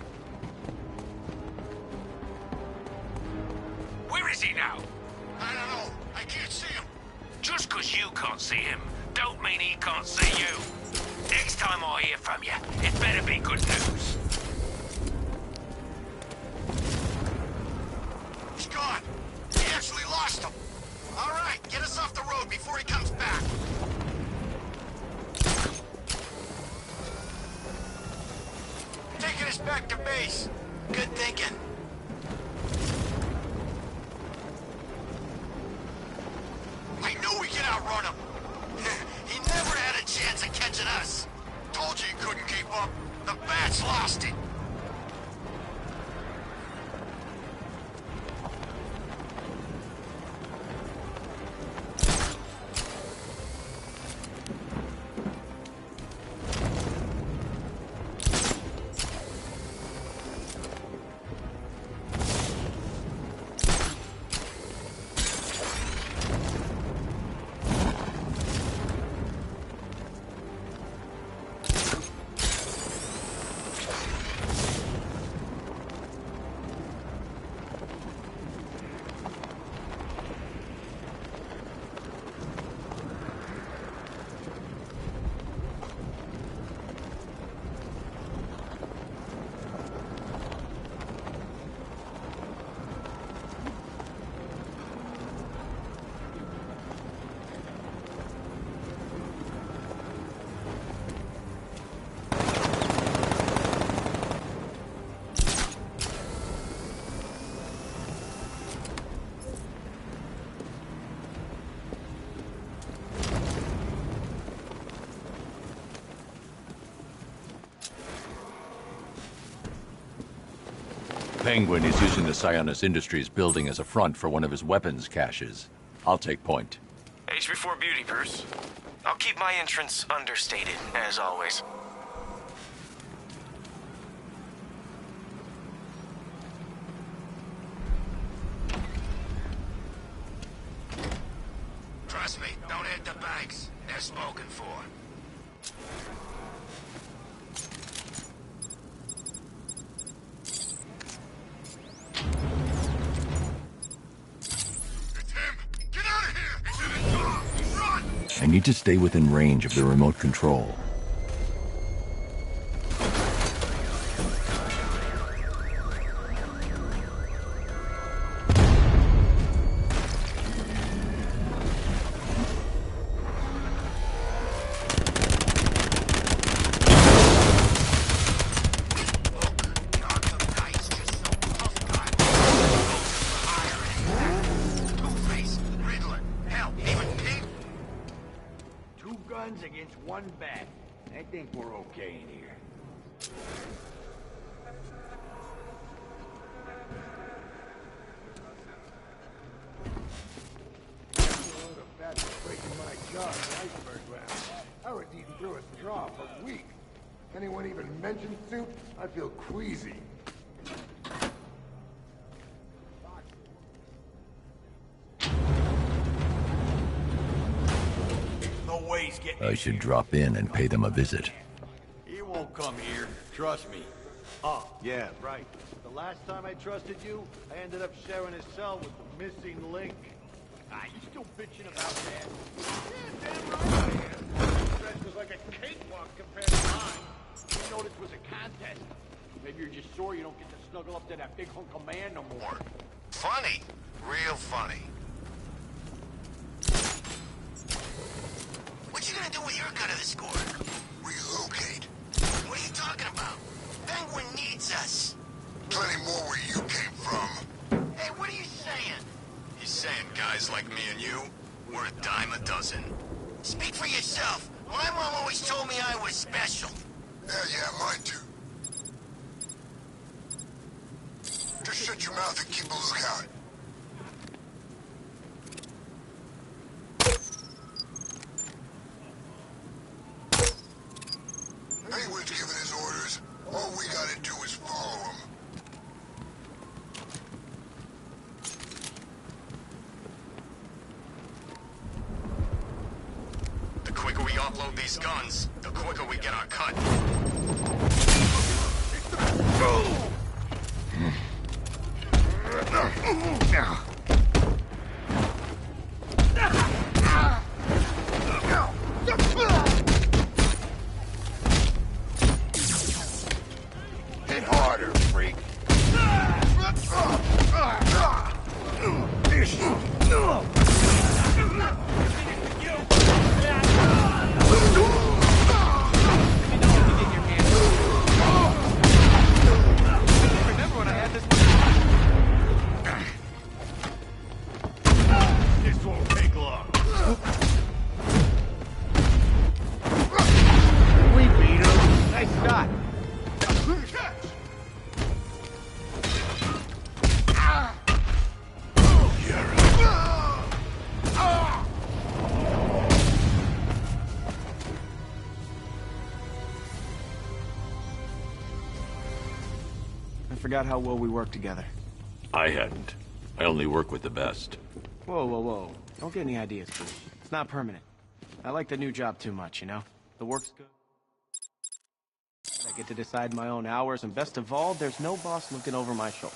S10: Where is he now?
S3: I don't know. I can't see him.
S10: Just 'cause you can't see him, don't mean he can't see you. Next time I hear from you, it better be good news.
S3: He's gone. We actually lost him. All right, get us off the road before he comes back. Taking us back to base. Good thinking. I knew we could outrun him. He never had a chance of catching us. Told you he couldn't keep up. The Bat's lost it.
S4: Penguin is using the Sionis Industries building as a front for one of his weapons caches. I'll take point.
S11: Age before beauty, Bruce. I'll keep my entrance understated, as always.
S3: Trust me, don't hit the banks. They're spoken for.
S4: I need to stay within range of the remote control.
S15: Against one bat. I think we're okay in here. The bats are breaking my jaw in the iceberg round. I was eating through a straw for weeks. Anyone even mention soup? I feel queasy.
S4: I should drop in and pay them a visit.
S16: He won't come here. Trust me. Oh, yeah, right. The last time I trusted you, I ended up sharing a cell with the missing link. Ah, you still bitching about that? Yeah, damn right I am. This dress was like a cakewalk compared to mine. You didn't know this was a contest. Maybe you're just sore you don't get to snuggle up to that big hunk of man no more.
S3: Funny. Real funny. What you gonna do with your cut of the score? Relocate. What are you talking about? Penguin needs us. Plenty more where you came from. Hey, what are you saying? He's saying guys like me and you, we're a dime a dozen. Speak for yourself. My mom always told me I was special. Yeah, mine too. Just shut your mouth and keep a lookout. Penguin's giving his orders. All we gotta do is follow him. The quicker we offload these guns, the quicker we get our cut. Hit harder, freak.
S16: This won't take long. We beat him. Nice shot.
S11: I forgot how well we work together.
S4: I hadn't. I only work with the best.
S11: Whoa, whoa, whoa. Don't get any ideas, Bruce. It's not permanent. I like the new job too much, you know? The work's good. I get to decide my own hours, and best of all, there's no boss looking over my shoulder.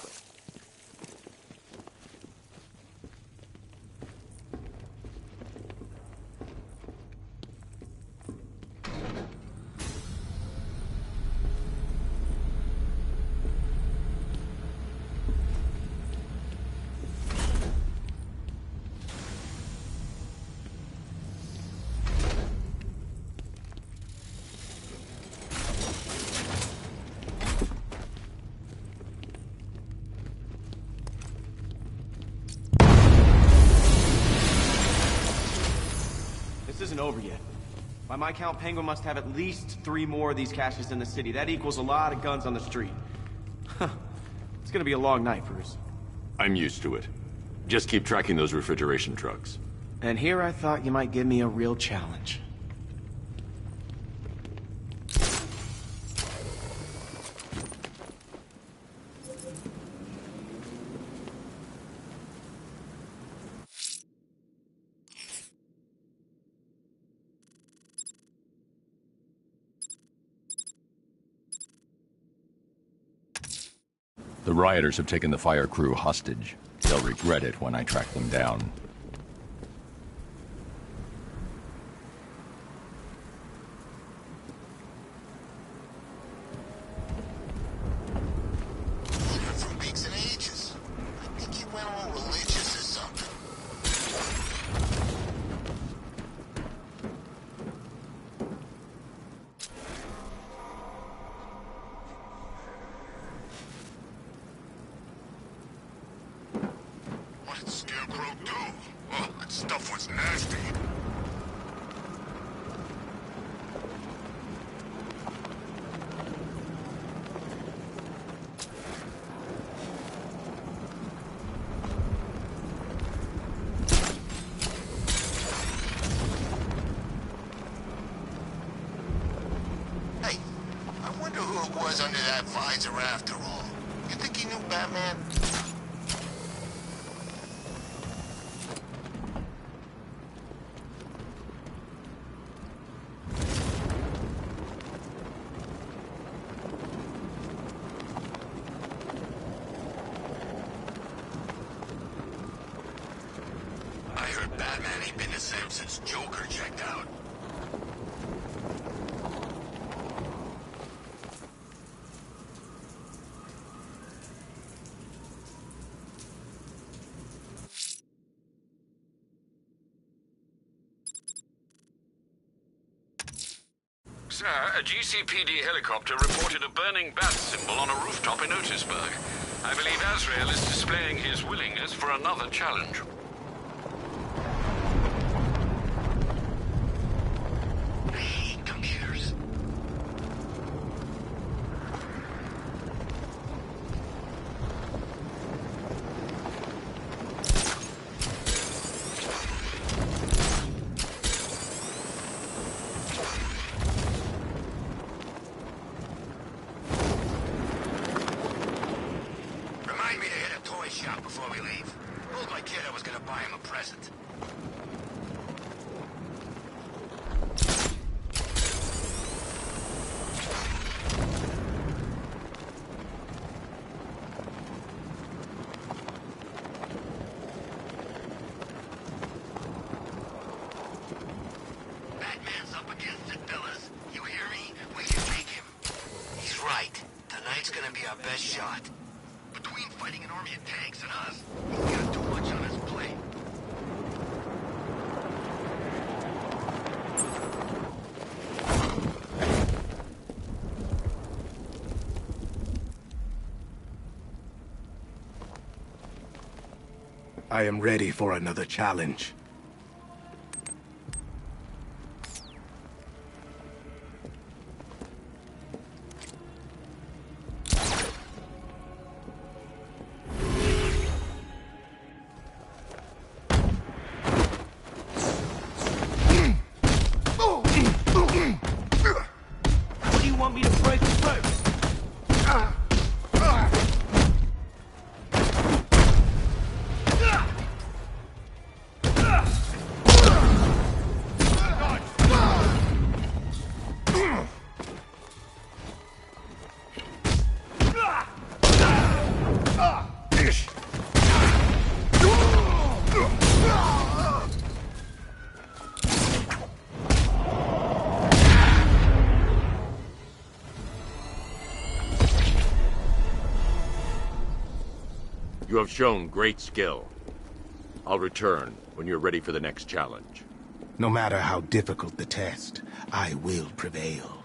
S11: Isn't over yet. By my count, Penguin must have at least 3 more of these caches in the city. That equals a lot of guns on the street. Let's gonna be a long night, Bruce.
S4: I'm used to it. Just keep tracking those refrigeration trucks.
S11: And here I thought you might give me a real challenge.
S4: The rioters have taken the fire crew hostage. They'll regret it when I track them down.
S3: For weeks and ages. I think he went all religious or something. What did Scarecrow do? Oh, that stuff was nasty. Hey, I wonder who it was under that visor after all. You think he knew Batman? I heard Batman ain't been the same since Joker checked out.
S9: Sir, a GCPD helicopter reported a burning bat symbol on a rooftop in Otisburg. I believe Azrael is displaying his willingness for another challenge.
S3: I hate computers. Remind me to hit a toy shop before we leave. Told my kid I was gonna buy him a present. Batman's up against it, fellas. You hear me? We can take him. He's right. Tonight's gonna be our best shot. Between fighting an army of tanks and us, he's got too much on his plate.
S17: I am ready for another challenge.
S6: What do you want me to break first?
S4: You have shown great skill. I'll return when you're ready for the next challenge.
S17: No matter how difficult the test, I will prevail.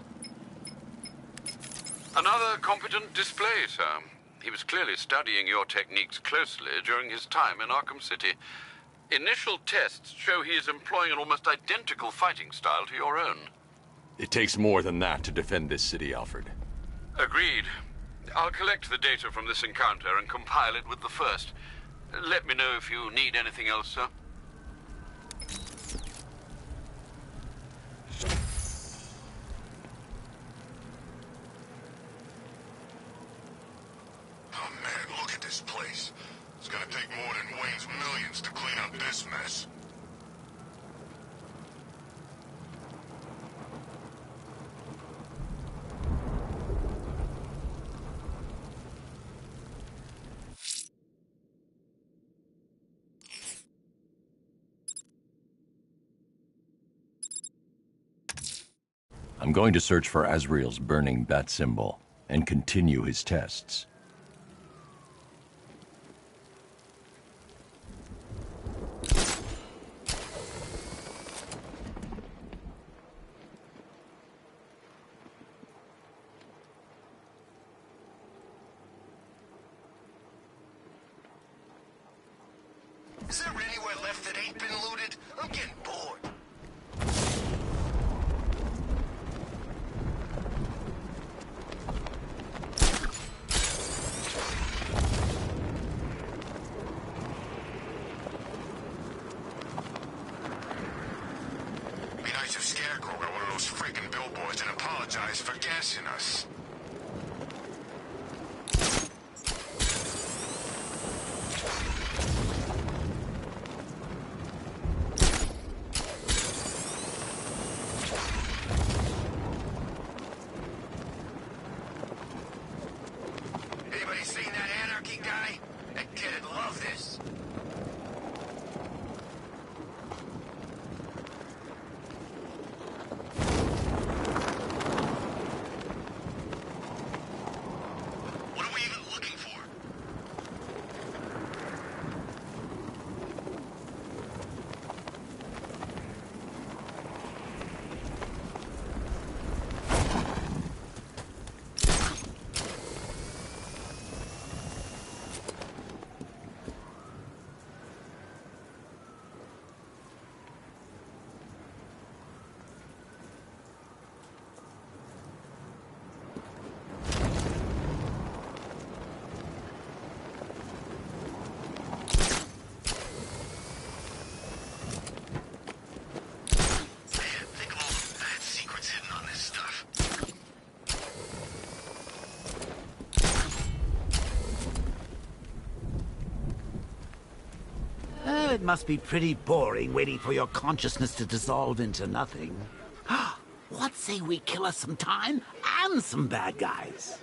S9: Another competent display, sir. He was clearly studying your techniques closely during his time in Arkham City. Initial tests show he is employing an almost identical fighting style to your own.
S4: It takes more than that to defend this city, Alfred.
S9: Agreed. I'll collect the data from this encounter and compile it with the first. Let me know if you need anything else, sir.
S3: Oh man, look at this place. It's gonna take more than Wayne's millions to clean up this mess.
S4: I'm going to search for Azrael's burning bat symbol and continue his tests.
S3: Is there anywhere left that ain't been looted? I'm getting bored. Be nice if Scarecrow got one of those freaking billboards and apologized for gassing us. Anybody seen that anarchy guy? That kid'd love this. What are we even looking for? Think of all the bad secrets hidden on this stuff.
S5: Oh, it must be pretty boring waiting for your consciousness to dissolve into nothing. What say we kill us some time and some bad guys?